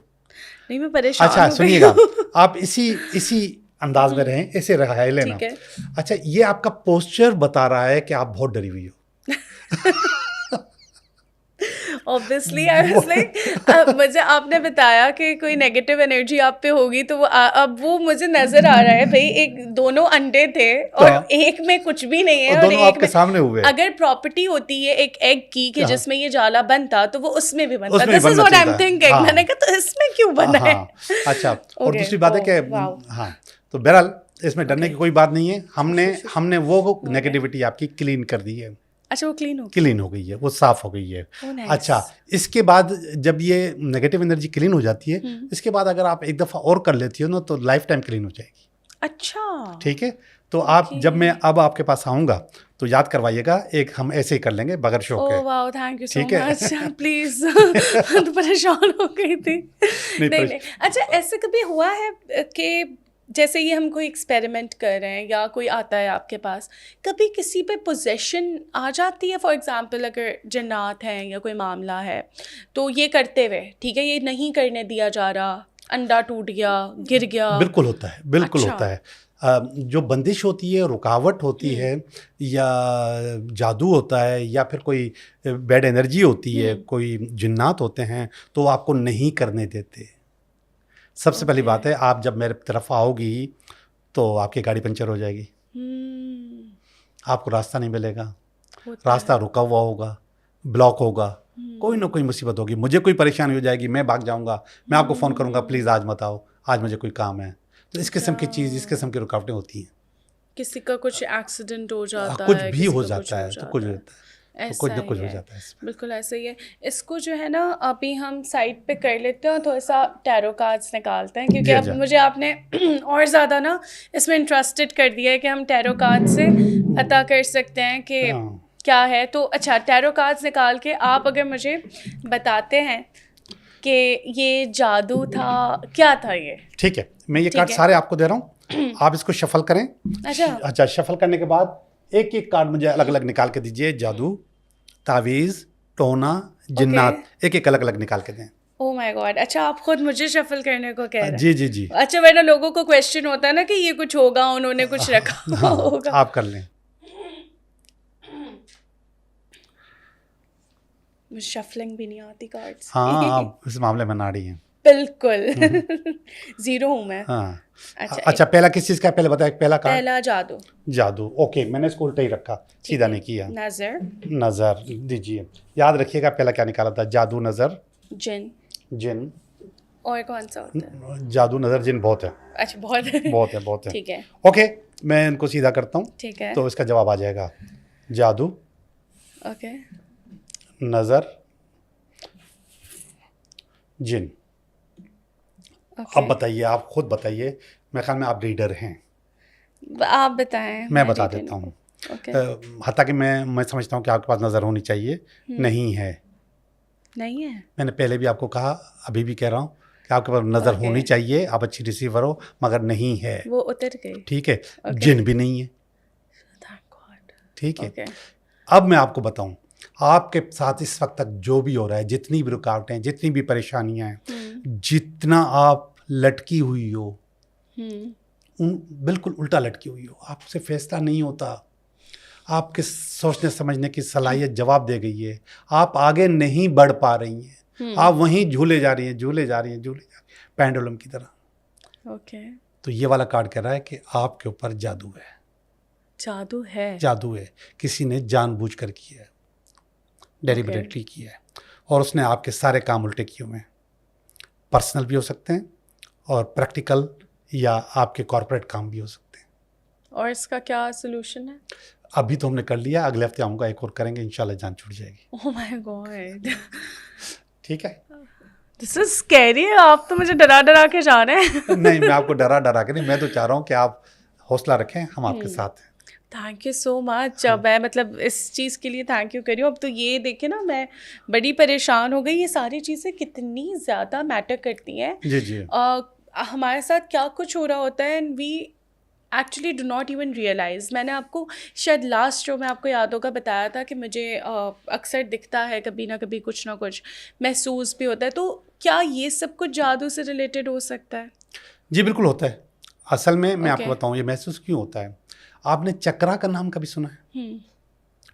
नहीं, मैं परेशान अच्छा हो गई सुनिएगा, हूँ। आप इसी अंदाज में रहें, ऐसे रहा लेना। ठीक है। अच्छा, ये आपका पोस्चर बता रहा है कि आप बहुत डरी हुई हो। Obviously, I was like, मुझे आपने बताया कि कोई नेगेटिव एनर्जी आप पे होगी, तो वो अब वो मुझे नजर आ रहा है भाई। एक दोनों अंडे थे और हाँ। एक में कुछ भी नहीं है, और और दोनों एक आपके में सामने हुए। अगर प्रॉपर्टी होती है एक एग की कि हाँ। जिसमें ये जाला बनता, तो वो उसमें भी बनता। उसमें दिस इज बनना व्हाट आई एम चाहिए था। थिंकिंग। हाँ। मैंने कहा तो इसमें क्यों बना है? हाँ, अच्छा। और Okay, दूसरी बात है oh, कि wow. हाँ, तो बहरहाल इसमें डरने की कोई बात नहीं है। हमने वो नेगेटिविटी आपकी क्लीन कर दी है। अच्छा, वो क्लीन हो गई है, वो साफ हो गई है। nice. अच्छा, इसके बाद जब ये नेगेटिव एनर्जी क्लीन हो जाती है, इसके बाद अगर आप एक दफ़ा और कर लेती हो ना तो लाइफ टाइम क्लीन हो जाएगी। अच्छा, ठीक है। तो आप जब मैं अब आपके पास आऊँगा तो याद करवाइएगा, एक हम ऐसे ही कर लेंगे बगैर शौक के। ओह वाओ, थैंक यू सो ठीक है? मच। प्लीज मैं तो परेशान हो गई थी। नहीं। अच्छा, ऐसे कभी हुआ है कि जैसे ये हम कोई एक्सपेरिमेंट कर रहे हैं या कोई आता है आपके पास, कभी किसी पे पोजेशन आ जाती है? फॉर एग्जांपल अगर जन्नात हैं या कोई मामला है तो ये करते हुए, ठीक है, ये नहीं करने दिया जा रहा, अंडा टूट गया, गिर गया। बिल्कुल होता है, बिल्कुल अच्छा। होता है। जो बंदिश होती है, रुकावट होती है, या जादू होता है, या फिर कोई बैड एनर्जी होती है, कोई जिन्नात होते हैं, तो आपको नहीं करने देते। सबसे पहली बात है, आप जब मेरे तरफ आओगी तो आपकी गाड़ी पंचर हो जाएगी, आपको रास्ता नहीं मिलेगा, रास्ता रुका हुआ होगा, ब्लॉक होगा, कोई ना कोई मुसीबत होगी, मुझे कोई परेशानी हो जाएगी, मैं भाग जाऊंगा, मैं आपको फ़ोन करूंगा, प्लीज़ आज मत आओ, आज मुझे कोई काम है। तो इस किस्म की चीज़, इस किस्म की रुकावटें होती हैं। किसी का कुछ एक्सीडेंट हो जाता कुछ है, भी हो जाता है, तो कुछ होता है, तो कुछ ना कुछ हो जाता है। बिल्कुल ऐसा ही है। इसको जो है ना अभी हम साइड पे कर लेते हैं, थोड़ा सा टैरो कार्ड्स निकालते हैं, क्योंकि अब मुझे आपने और ज़्यादा ना इसमें इंटरेस्टेड कर दिया है कि हम टैरो कार्ड से पता कर सकते हैं कि क्या है। तो अच्छा, टैरो कार्ड्स निकाल के आप अगर मुझे बताते हैं कि ये जादू था, क्या था ये? ठीक है, मैं ये कार्ड सारे आपको दे रहा हूँ, आप इसको शफल करें। अच्छा, शफल करने के बाद एक एक कार्ड मुझे अलग अलग निकाल के दीजिए। जादू, तावीज़, टोना, जिन्नात, एक एक अलग अलग निकाल के दें। Oh my God. अच्छा, आप खुद मुझे शफल करने को कह रहे हैं? जी जी जी। अच्छा, वरना लोगों को क्वेश्चन होता है ना कि ये कुछ होगा, उन्होंने कुछ रखा होगा। आप कर लें। मुझे शफलिंग भी नहीं आती कार्ड्स। हाँ, आप इस मामले में नाड़ी हैं। बिल्कुल। जीरो हूँ मैं। हाँ। अच्छा, पहला किस चीज़ का पहले बताया? पहला कार्ड? पहला जादू। जादू, ओके, मैंने इसको उल्टा ही रखा, सीधा नहीं किया। नजर। नज़र दीजिए, याद रखिएगा पहला क्या निकाला था? जादू, नज़र, जिन। जिन। और कौन सा होता है? जादू, नज़र, जिन बहुत है। अच्छा, बहुत है। बहुत है। ठीक है, ओके, मैं इनको सीधा करता हूँ। ठीक है। तो इसका जवाब आ जाएगा जादू, ओके, नज़र, जिन। अब बताइए, आप खुद बताइए, मेरे ख्याल में आप रीडर हैं। आप बताएं। मैं बता देता हूँ। हत्ता कि मैं समझता हूँ कि आपके पास नज़र होनी चाहिए, नहीं है। नहीं है? मैंने पहले भी आपको कहा, अभी भी कह रहा हूँ कि आपके पास नज़र होनी चाहिए, आप अच्छी रिसीवर हो, मगर नहीं है। वो उतर गई। ठीक है, जिन भी नहीं है। ठीक है। अब मैं आपको बताऊं, आपके साथ इस वक्त तक जो भी हो रहा है, जितनी भी रुकावटें, जितनी भी परेशानियां हैं, जितना आप लटकी हुई हो, बिल्कुल उल्टा लटकी हुई हो, आपसे फैसला नहीं होता, आपके सोचने समझने की सलाहियत जवाब दे गई है, आप आगे नहीं बढ़ पा रही हैं, आप वहीं झूले जा रही हैं, पेंडुलम की तरह। तो ये वाला कार्ड कह रहा है कि आपके ऊपर जादू है। जादू है, किसी ने जानबूझकर किया है, डेलिबरेटली किया है, और उसने आपके सारे काम उल्टे किए हुए हैं। पर्सनल भी हो सकते हैं और प्रैक्टिकल या आपके कॉर्पोरेट काम भी हो सकते हैं। और इसका क्या सलूशन है? अभी तो हमने कर लिया, अगले हफ्ते आऊँगा, एक और करेंगे, इंशाल्लाह जान छूट जाएगी। Oh my God. ठीक है, दिस इज स्कैरी। आप तो मुझे डरा डरा के जा रहे हैं। नहीं, मैं आपको डरा के नहीं, मैं तो चाह रहा हूँ कि आप हौसला रखें, हम आपके साथ हैं। Thank you so much. मैं मतलब इस चीज़ के लिए थैंक यू करी हूँ। अब तो ये देखे ना, मैं बड़ी परेशान हो गई। ये सारी चीज़ें कितनी ज़्यादा मैटर करती हैं। जी। हमारे साथ क्या कुछ हो रहा होता है, and we actually do not even realise. मैंने आपको शायद लास्ट शो में आपको याद होगा बताया था कि मुझे अक्सर दिखता है, कभी ना कभी कुछ ना कुछ महसूस भी होता है। तो क्या ये सब कुछ जादू से रिलेटेड हो सकता है? जी बिल्कुल होता है। असल में मैं आपको बताऊँ ये महसूस क्यों होता है। आपने चक्रा का नाम कभी सुना है?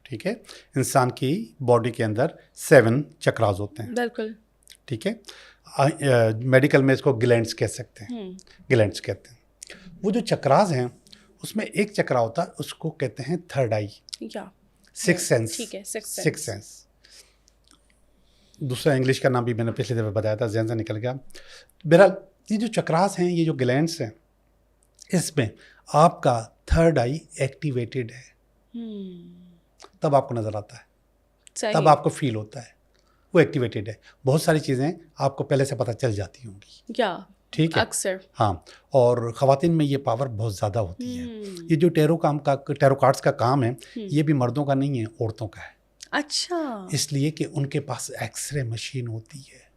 ठीक है, इंसान की बॉडी के अंदर 7 चक्रास होते हैं। बिल्कुल। ठीक है, मेडिकल में इसको ग्लैंड्स कह सकते हैं, ग्लैंड्स कहते हैं। वो जो चक्रास हैं उसमें एक चक्रा होता है, उसको कहते हैं थर्ड आई या सिक्स सेंस। ठीक है, सिक्स सेंस। दूसरा इंग्लिश का नाम भी मैंने पिछले दफे बताया था, ज़हन से निकल गया। बहरहाल ये जो चक्रास हैं, ये जो ग्लैंड्स हैं, इसमें आपका थर्ड आई एक्टिवेटेड है, तब आपको नज़र आता है, सही। तब आपको फील होता है वो एक्टिवेटेड है। बहुत सारी चीज़ें आपको पहले से पता चल जाती होंगी, क्या ठीक है, अक्सर। हाँ। और ख़वातीन में ये पावर बहुत ज़्यादा होती है। ये जो टैरो कार्ड्स का काम है, ये भी मर्दों का नहीं है, औरतों का है। अच्छा। इसलिए कि उनके पास एक्सरे मशीन होती है।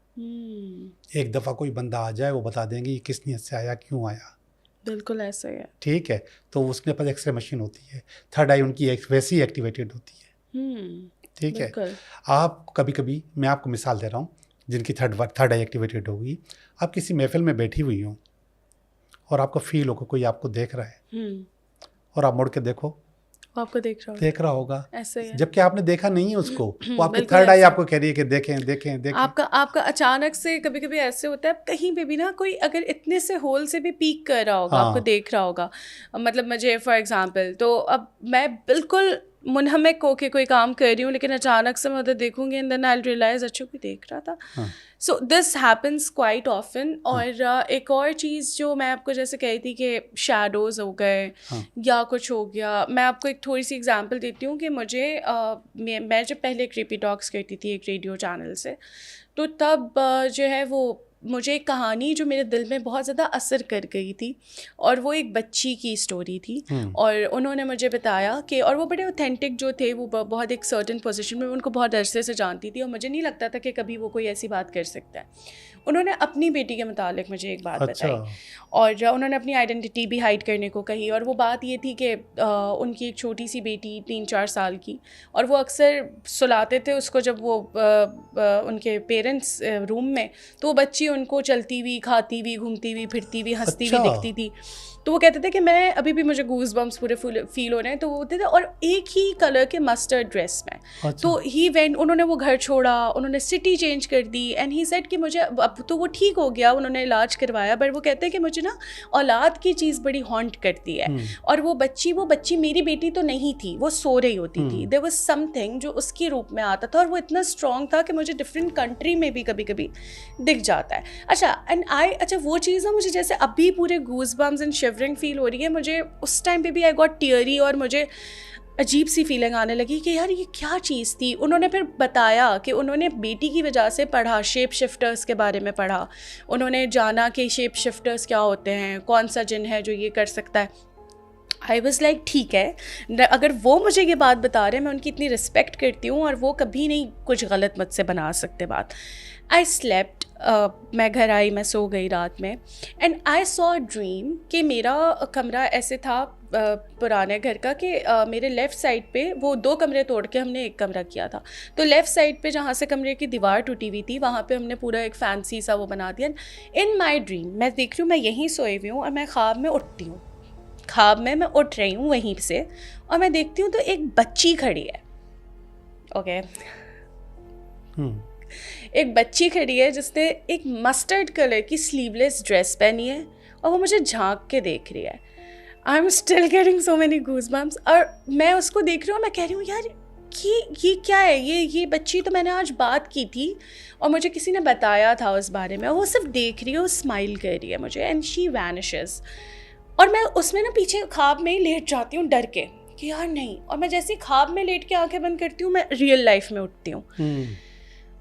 एक दफ़ा कोई बंदा आ जाए, वो बता देंगे ये किस नीयत से आया, क्यों आया। बिल्कुल ऐसा ही है। ठीक है, तो उसके पास एक्सरे मशीन होती है। थर्ड आई उनकी वैसी एक्टिवेटेड होती है। ठीक है। आप कभी कभी, मैं आपको मिसाल दे रहा हूँ, जिनकी थर्ड आई एक्टिवेटेड होगी, आप किसी महफिल में बैठी हुई हो और आपको फील होगा कोई आपको देख रहा है, और आप मुड़ के देखो, वो आपको देख रहा होगा, ऐसे है। जबकि आपने देखा नहीं है उसको, वो आपकी थर्ड आई आपको कह रही है कि देखें देखें देखें। आपका अचानक से कभी कभी ऐसे होता है, कहीं पे भी ना कोई अगर इतने से होल से भी पीक कर रहा होगा, आपको देख रहा होगा। मतलब मुझे फॉर एग्जांपल, तो अब मैं बिल्कुल मुनहमिक होके कोई काम कर रही हूँ, लेकिन अचानक से मैं उधर देखूंगी and then I will realise अच्छा कोई देख रहा था। So this happens quite often. और एक और चीज़ जो मैं आपको जैसे कही थी कि शैडोज़ हो गए या कुछ हो गया, मैं आपको एक थोड़ी सी एग्जांपल देती हूँ कि मुझे मैं जब पहले क्रीपी टॉक्स करती थी एक रेडियो चैनल से, तो तब जो है वो मुझे एक कहानी जो मेरे दिल में बहुत ज़्यादा असर कर गई थी, और वो एक बच्ची की स्टोरी थी। और उन्होंने मुझे बताया कि, और वो बड़े ऑथेंटिक जो थे, वो बहुत एक सर्टेन पोजीशन में, उनको बहुत अरसे से जानती थी और मुझे नहीं लगता था कि कभी वो कोई ऐसी बात कर सकता है। उन्होंने अपनी बेटी के मुतालिक मुझे एक बात बताई, और उन्होंने अपनी आइडेंटिटी भी हाइड करने को कही। और वो बात ये थी कि उनकी एक छोटी सी बेटी 3-4 साल की, और वो अक्सर सुलाते थे उसको जब वो उनके पेरेंट्स रूम में, तो वो बच्ची उनको चलती हुई, खाती हुई, घूमती हुई, फिरती हुई, हंसती हुई दिखती थी। तो वो कहते थे कि मैं अभी भी मुझे गूज बम्स पूरे फील हो रहे हैं। तो वो होते थे, और एक ही कलर के मस्टर्ड ड्रेस में। तो ही वेंट, उन्होंने वो घर छोड़ा, उन्होंने सिटी चेंज कर दी, एंड ही सेड कि मुझे अब तो वो ठीक हो गया, उन्होंने इलाज करवाया, बट वो कहते हैं कि मुझे ना औलाद की चीज़ बड़ी हॉन्ट करती है। और वो बच्ची मेरी बेटी तो नहीं थी, वो सो रही होती थी। देयर वाज समथिंग जो उसके रूप में आता था, और वो इतना स्ट्रॉन्ग था कि मुझे डिफरेंट कंट्री में भी कभी कभी दिख जाता है। अच्छा वो चीज़ ना मुझे जैसे अभी पूरे goosebumps and shivering feel हो रही है। मुझे उस टाइम पे भी आई गॉट टीयरी, और मुझे अजीब सी फीलिंग आने लगी कि यार ये क्या चीज़ थी। उन्होंने फिर बताया कि उन्होंने बेटी की वजह से पढ़ा, शेप शिफ्टर्स के बारे में पढ़ा, उन्होंने जाना कि शेप शिफ्टर्स क्या होते हैं, कौन सा जिन है जो ये कर सकता है। आई वॉज लाइक ठीक है, अगर वो मुझे ये बात बता रहे हैं, मैं उनकी इतनी रिस्पेक्ट करती हूँ, और वो कभी नहीं कुछ गलत मुझसे बना सकते बात। आई स्लेप्ट, मैं घर आई, मैं सो गई रात में, and I saw a dream कि मेरा कमरा ऐसे था पुराने घर का कि मेरे लेफ़्ट साइड पे, वो 2 कमरे तोड़ के हमने एक कमरा किया था, तो लेफ़्ट साइड पे जहाँ से कमरे की दीवार टूटी हुई थी, वहाँ पे हमने पूरा एक फैंसी सा वो बना दिया। इन माई ड्रीम मैं देख रही हूँ, मैं यहीं सोई हुई हूँ, और मैं ख्वाब में उठती हूँ, ख्वाब में मैं उठ रही हूँ वहीं से, और मैं देखती हूँ तो एक बच्ची खड़ी है। ओके एक बच्ची खड़ी है जिसने एक मस्टर्ड कलर की स्लीवलेस ड्रेस पहनी है, और वो मुझे झांक के देख रही है। I am still getting so many goosebumps, और मैं उसको देख रही हूँ, मैं कह रही हूँ यार ये क्या है, ये बच्ची तो मैंने आज बात की थी, और मुझे किसी ने बताया था उस बारे में। वो सिर्फ देख रही है, वो स्माइल कर रही है मुझे, एंड शी वैनिशेस। और मैं उसमें ना पीछे ख्वाब में ही लेट जाती हूँ डर के कि यार नहीं, और मैं जैसे ख्वाब में लेट के आंखें बंद करती हूँ, मैं रियल लाइफ में उठती हूँ,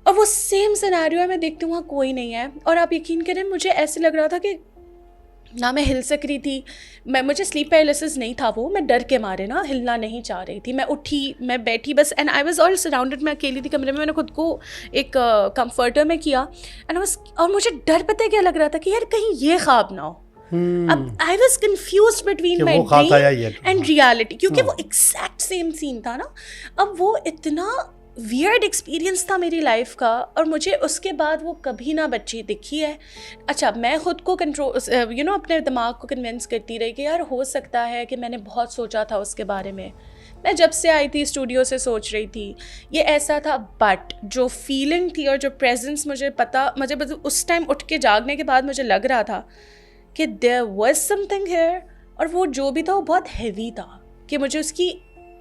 और वो सेम सिनेरियो है। मैं देखती हूँ वहाँ कोई नहीं है, और आप यकीन करें मुझे ऐसे लग रहा था कि ना मैं हिल सक रही थी, मुझे स्लीप पैरालिसिस नहीं था, वो मैं डर के मारे ना हिलना नहीं चाह रही थी। मैं उठी, मैं बैठी बस, and I was all surrounded, मैं अकेली थी कमरे में, मैंने खुद को एक कंफर्टर में किया, एंड और मुझे डर पता है क्या लग रहा था कि यार कहीं ये ख्वाब ना हो। अब I was confused between my dream and reality, क्योंकि वो एग्जैक्ट सेम सीन था ना। अब वो इतना वियर्ड एक्सपीरियंस था मेरी लाइफ का, और मुझे उसके बाद वो कभी ना बच्ची दिखी है। अच्छा, मैं ख़ुद को कंट्रोल अपने दिमाग को कन्विंस करती रही कि यार हो सकता है कि मैंने बहुत सोचा था उसके बारे में, मैं जब से आई थी स्टूडियो से सोच रही थी ये ऐसा था। बट जो फीलिंग थी और जो प्रेजेंस मुझे उस टाइम उठ के जागने के बाद मुझे लग रहा था कि देयर वाज समथिंग हियर, और वो जो भी था वो बहुत हैवी था कि मुझे उसकी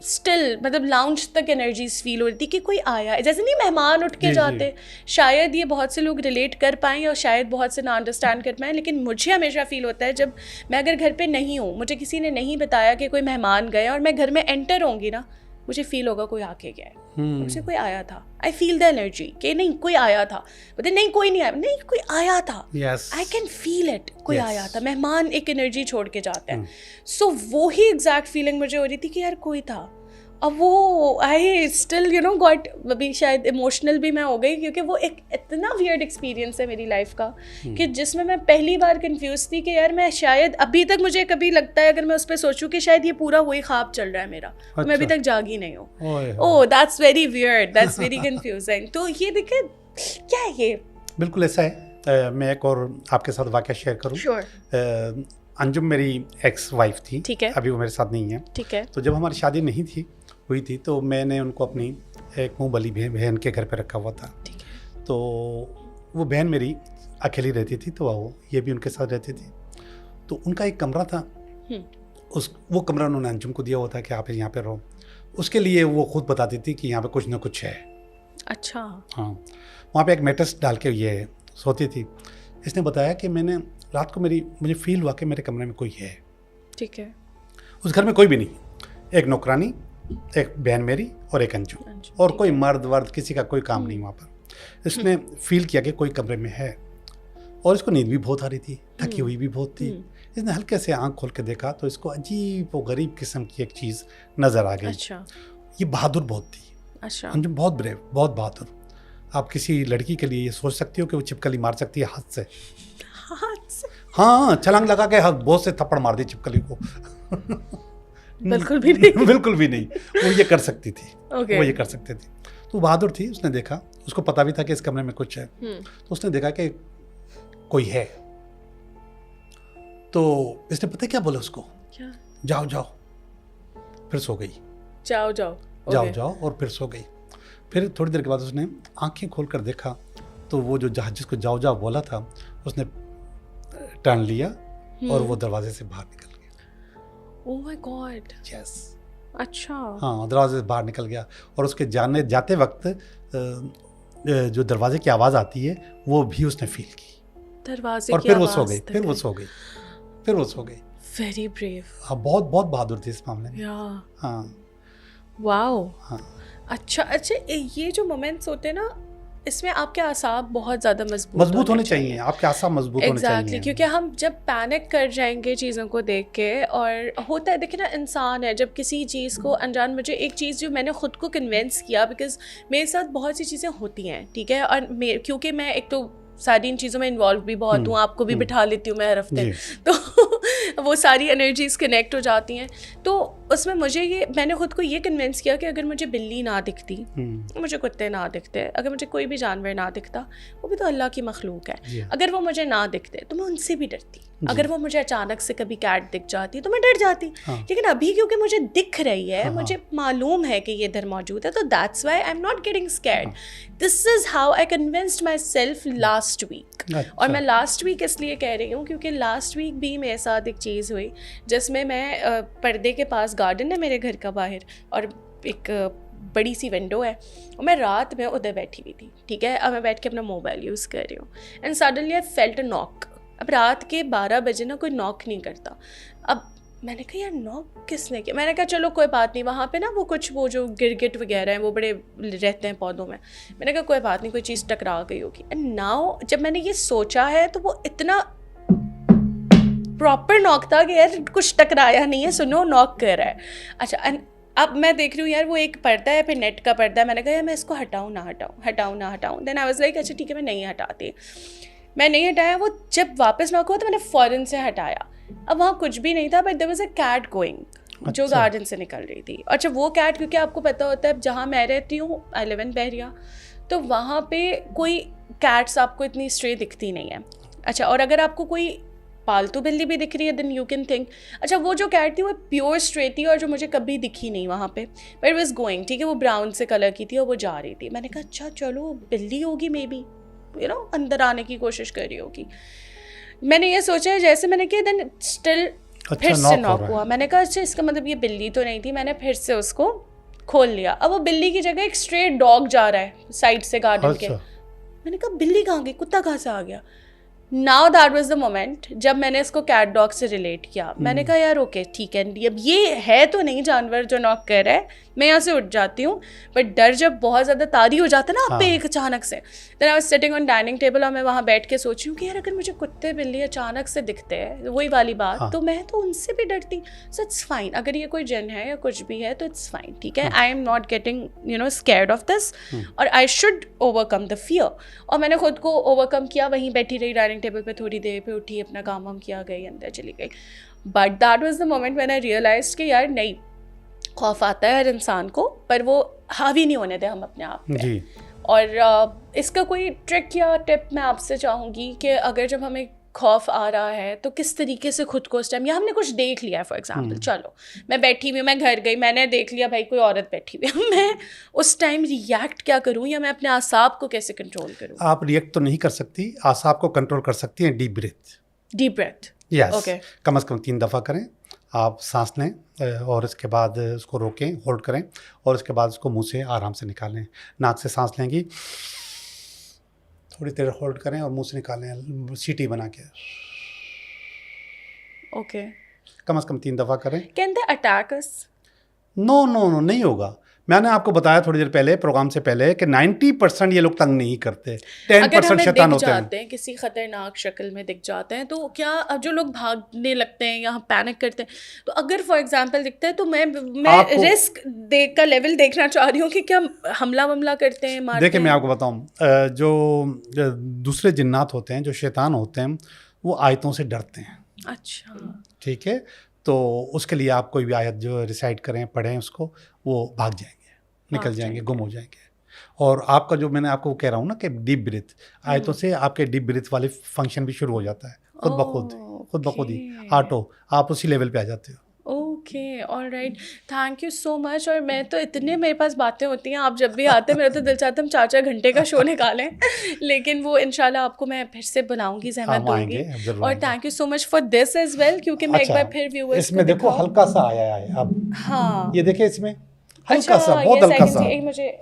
स्टिल मतलब लाउंज तक एनर्जीज फील हो रही थी कि कोई आया है, जैसे नहीं मेहमान उठ के जी, जाते। शायद ये बहुत से लोग रिलेट कर पाएँ और शायद बहुत से ना अंडरस्टैंड कर पाएँ, लेकिन मुझे हमेशा फील होता है जब मैं अगर घर पे नहीं हूँ, मुझे किसी ने नहीं बताया कि कोई मेहमान गए और मैं घर में एंटर होंगी ना, मुझे फील होगा कोई आके गया है, मुझसे कोई आया था। आई फील द एनर्जी कि नहीं कोई आया था, मतलब नहीं कोई नहीं आया, नहीं कोई आया था। आई कैन फील इट, कोई आया था। मेहमान एक एनर्जी छोड़ के जाते हैं। सो वो ही एग्जैक्ट फीलिंग मुझे हो रही थी कि यार कोई था। अब वो I still you know got, अभी शायद इमोशनल भी मैं हो गई क्योंकि वो एक इतना वियर्ड एक्सपीरियंस है मेरी लाइफ का कि जिसमें मैं पहली बार कंफ्यूज थी कि यार मैं शायद अभी तक मुझे कभी लगता है अगर मैं उस पर सोचूं कि शायद ये पूरा वही ख्वाब चल रहा है मेरा। अच्छा। मैं अभी तक जागी नहीं हूँ। Oh that's very weird, that's very confusing. तो ये देखे क्या है ये? बिल्कुल ऐसा है। मैं एक और आपके साथ वाकया शेयर करूँ। श्योर। अंजुम मेरी एक्स वाइफ थी, ठीक है, अभी वो मेरे साथ नहीं है। ठीक है। तो जब हमारी शादी नहीं थी हुई थी तो मैंने उनको अपनी एक मुँह बली बहन के घर पे रखा हुआ था। तो वो बहन मेरी अकेली रहती थी, तो ये भी उनके साथ रहती थी। तो उनका एक कमरा था, वो कमरा उन्होंने अंजुम को दिया हुआ था कि आप यहाँ पे रहो। उसके लिए वो खुद बताती थी कि यहाँ पे कुछ ना कुछ है। अच्छा। हाँ, वहाँ पे एक मैट्रेस डाल के ये सोती थी। इसने बताया कि मैंने रात को मुझे फील हुआ कि मेरे कमरे में कोई है। ठीक है। उस घर में कोई भी नहीं, एक नौकरानी, एक बहन मेरी और एक अंजू, और कोई मर्द वर्द किसी का कोई काम नहीं वहाँ पर। इसने फील किया कि कोई कमरे में है और इसको नींद भी बहुत आ रही थी, थकी हुई भी बहुत थी। इसने हल्के से आंख खोल के देखा तो इसको अजीब व गरीब किस्म की एक चीज़ नज़र आ गई। अच्छा। ये बहादुर बहुत थी। अच्छा। अंजुम बहुत ब्रेव, बहुत बहादुर। आप किसी लड़की के लिए ये सोच सकती हो कि वो छिपकली मार सकती है हाथ से। हाँ, छलांग लगा के बहुत से थप्पड़ मार दी छिपकली को। बिल्कुल भी नहीं। बिल्कुल भी नहीं, वो ये कर सकती थी। Okay. वो ये कर सकती थी। तो बहादुर थी, उसने देखा, उसको पता भी था कि इस कमरे में कुछ है। तो उसने देखा कि कोई है। तो इसने पता क्या बोला उसको? क्या? जाओ जाओ। फिर सो गई। जाओ जाओ। जाओ जाओ और फिर सो गई। फिर थोड़ी देर के बाद उसने आंखें खोल कर देखा तो वो जो जहाज जिसको जाओ जाओ बोला था उसने टर्न लिया और वो दरवाजे से बाहर निकल गया। Oh my God. यस। अच्छा। हाँ, दरवाजे से बाहर निकल गया और उसके जाते वक्त जो दरवाजे की आवाज़ आती है वो भी उसने फील की। दरवाजे और की फिर वो आवाज़ सो गई, फिर वो सो गई, फिर वो सो गई। Very brave. हाँ, बहुत बहुत बहादुर थी इस मामले में। हाँ। वाओ। हाँ। अच्छा, ये जो मोमेंट्स होते हैं ना, इसमें आपके आसाब बहुत ज़्यादा मजबूत होने चाहिए। आपके आसाब मजबूत होने चाहिए। क्योंकि हम जब पैनिक कर जाएंगे चीज़ों को देख के, और होता है देखिए ना, इंसान है जब किसी चीज़ को अनजान, मुझे एक चीज़ जो मैंने ख़ुद को कन्विंस किया, बिकॉज मेरे साथ बहुत सी चीज़ें होती हैं, ठीक है, और क्योंकि मैं एक तो सारी इन चीज़ों में इन्वॉल्व भी बहुत हूँ, आपको भी बिठा लेती हूँ मैं हर हफ्ते, तो वो सारी एनर्जीज कनेक्ट हो जाती हैं। तो उसमें मैंने खुद को ये कन्विंस किया कि अगर मुझे बिल्ली ना दिखती, मुझे कुत्ते ना दिखते, अगर मुझे कोई भी जानवर ना दिखता, वो भी तो अल्लाह की मखलूक है, अगर वो मुझे ना दिखते तो मैं उनसे भी डरती। अगर वो मुझे अचानक से कभी कैट दिख जाती तो मैं डर जाती। लेकिन अभी क्योंकि मुझे दिख रही है, मुझे मालूम है कि ये इधर मौजूद है, तो that's why I am not getting scared. This is how I convinced myself last week. और मैं लास्ट वीक इसलिए कह रही हूँ क्योंकि लास्ट वीक भी मेरे साथ एक चीज़ हुई जिसमें मैं पर्दे के पास, गार्डन है मेरे घर का बाहर, और एक बड़ी सी विंडो है, और मैं रात में उधर बैठी हुई थी, ठीक है, अब मैं बैठ के अपना मोबाइल यूज़ कर रही हूँ, and suddenly I felt a knock. अब रात के 12 बजे ना कोई नॉक नहीं करता। अब मैंने कहा यार नॉक किसने किया? मैंने कहा चलो कोई बात नहीं, वहाँ पे ना वो जो गिरगिट वगैरह हैं वो बड़े रहते हैं पौधों में। मैंने कहा कोई बात नहीं, कोई चीज़ टकरा गई होगी। एंड नाउ जब मैंने ये सोचा है तो वो इतना प्रॉपर नॉक था कि यार कुछ टकराया नहीं है, सुनो नॉक कर रहा है। अच्छा, एंड अब मैं देख रही हूँ यार वो एक पर्दा है, फिर नेट का पर्दा है। मैंने कहा यार मैं इसको हटाऊँ ना हटाऊँ। देन आई वाज लाइक अच्छा ठीक है, मैं नहीं हटाती। मैं नहीं हटाया। वो जब वापस नॉक हुआ तो मैंने फ़ौरन से हटाया। अब वहाँ कुछ भी नहीं था, but there was a cat going जो गार्डन से निकल रही थी। अच्छा, वो कैट, क्योंकि आपको पता होता है जहाँ मैं रहती हूँ, आई लिव इन बहरिया, तो वहाँ पे कोई कैट्स आपको इतनी स्ट्रे दिखती नहीं है। अच्छा, और अगर आपको कोई पालतू बिल्ली भी दिख रही है देन यू कैन थिंक अच्छा वो जो कैट थी वो प्योर स्ट्रे थी और जो मुझे कभी दिखी नहीं वहाँ पे, बट इट वाज गोइंग, ठीक है, वो ब्राउन से कलर की थी और वो जा रही थी। मैंने कहा अच्छा चलो बिल्ली होगी, मे बी यू नो अंदर आने की कोशिश कर रही होगी। मैंने ये सोचा है जैसे मैंने किया, देन स्टिल फिर से नॉक हुआ। मैंने कहा अच्छा इसका मतलब ये बिल्ली तो नहीं थी। मैंने फिर से उसको खोल लिया। अब वो बिल्ली की जगह एक स्ट्रेट डॉग जा रहा है साइड से गार्डन के। मैंने कहा बिल्ली कहाँ गई, कुत्ता कहाँ से आ गया। Now that was the moment जब मैंने इसको कैट डॉग से रिलेट किया। मैंने कहा यार ओके ठीक है, अब ये है तो नहीं जानवर जो नॉक कर रहा है, मैं यहाँ से उठ जाती हूँ। बट डर जब बहुत ज़्यादा तारी हो जाता है ना आप पे एक अचानक से। Then I was sitting on dining table और मैं वहाँ बैठ के सोच रही हूँ कि यार अगर मुझे कुत्ते बिल्ली अचानक से दिखते हैं, वही वाली बात, तो मैं तो उनसे भी डरती। सो इट्स फाइन, अगर ये कोई जिन है या कुछ भी है तो इट्स फाइन, ठीक है। I am not getting scared of this और I should overcome the fear. और मैंने खुद को ओवरकम किया, वहीं बैठी रही डाइनिंग टेबल पे थोड़ी देर, पे उठी, अपना काम वाम किया, गई अंदर चली गई। But that was the moment when I realised कि यार नहीं, खौफ आता है हर इंसान को, पर वो हावी नहीं होने दे हम अपने आप पे जी। और इसका कोई ट्रिक या टिप मैं आपसे चाहूँगी कि अगर जब हमें खौफ आ रहा है तो किस तरीके से खुद को उस टाइम, या हमने कुछ देख लिया फॉर एग्जांपल, चलो मैं बैठी हुई, मैं घर गई, मैंने देख लिया भाई कोई औरत बैठी हुई है, मैं उस टाइम रिएक्ट क्या करूं या मैं अपने आसाब को कैसे कंट्रोल करूं? आप रिएक्ट तो नहीं कर सकती, आसाब को कंट्रोल कर सकती हैं deep breath. Deep breath, yes, okay. कम से कम 3 दफ़ा करें। आप सांस लें और इसके बाद उसको रोकें, होल्ड करें और उसके बाद उसको मुंह से आराम से निकालें। नाक से सांस लेंगी, थोड़ी देर होल्ड करें और मुंह से निकालें सीटी बना के। ओके, कम से कम 3 दफ़ा करें। Can they attack us? No no no, नहीं होगा। मैंने आपको बताया थोड़ी देर पहले, प्रोग्राम से पहले, कि 90% ये लोग तंग नहीं करते, 10% शैतान होते हैं। किसी खतरनाक शक्ल में दिख जाते हैं तो क्या जो लोग भागने लगते हैं या पैनिक करते हैं, तो अगर फॉर एग्जांपल दिखता है तो मैं रिस्क देख का लेवल देखना चाह रही हूँ कि क्या हमला वमला करते हैं, मारते हैं। देखिए मैं आपको बताऊँ, जो दूसरे जिन्नात होते हैं, जो शैतान होते हैं, वो आयतों से डरते हैं। अच्छा, ठीक है, तो उसके लिए आप कोई भी आयत जो रिसाइट करें, पढ़ें उसको, वो भाग जाएंगे, निकल जाएंगे, गुम हो जाएंगे। और आपका जो मैंने आपको कह रहा हूँ ना कि डीप ब्रीथ, आयतों से आपके डीप ब्रीथ वाले फंक्शन भी शुरू हो जाता है खुद ब खुद ही ऑटो, आप उसी लेवल पे आ जाते हो। Okay, alright, thank you so much. और मैं तो इतने, मेरे पास बातें होती हैं, आप जब भी आते हैं मेरा तो दिल चाहता है हम 4-4 घंटे का शो निकालें, लेकिन वो इंशाल्लाह आपको मैं फिर से बनाऊंगी, जहमत दूंगी। और thank you so much for this as well, क्योंकि मैं एक बार फिर व्यूअर्स इसमें देखो हल्का सा आया है अब। हाँ, ये देखिए इसमें हल्का सा, बहुत हल्का सा,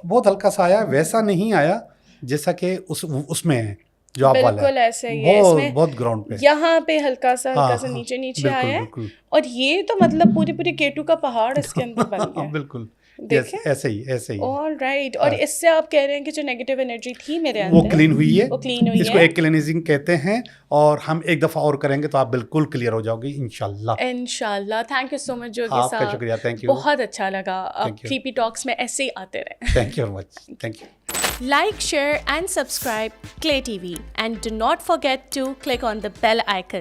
बहुत हल्का सा आया, वैसा नहीं आया जैसा कि उसमें है जो आप वाला है। बिल्कुल ऐसे ही है, इसमें बहुत ग्राउंड पे, यहाँ पे हल्का सा नीचे आया है। और ये तो मतलब पूरी केटू का पहाड़ इसके अंदर बन गया। बिल्कुल, ऐसे ही। All right. और इससे आप कह रहे हैं कि जो नेगेटिव एनर्जी थी मेरे अंदर, वो क्लीन हुई है, इसको एक क्लीनिजिंग कहते हैं। और हम एक दफ़ा और करेंगे तो आप बिल्कुल क्लियर हो जाओगी इंशाल्लाह। थैंक यू सो मच जोगी साहब, आपका शुक्रिया, थैंक यू, बहुत अच्छा लगा। आप क्रीपी टॉक्स में ऐसे ही आते रहे। Thank you very much, thank you. Like, share and subscribe Clay TV and do not forget to click on the bell icon.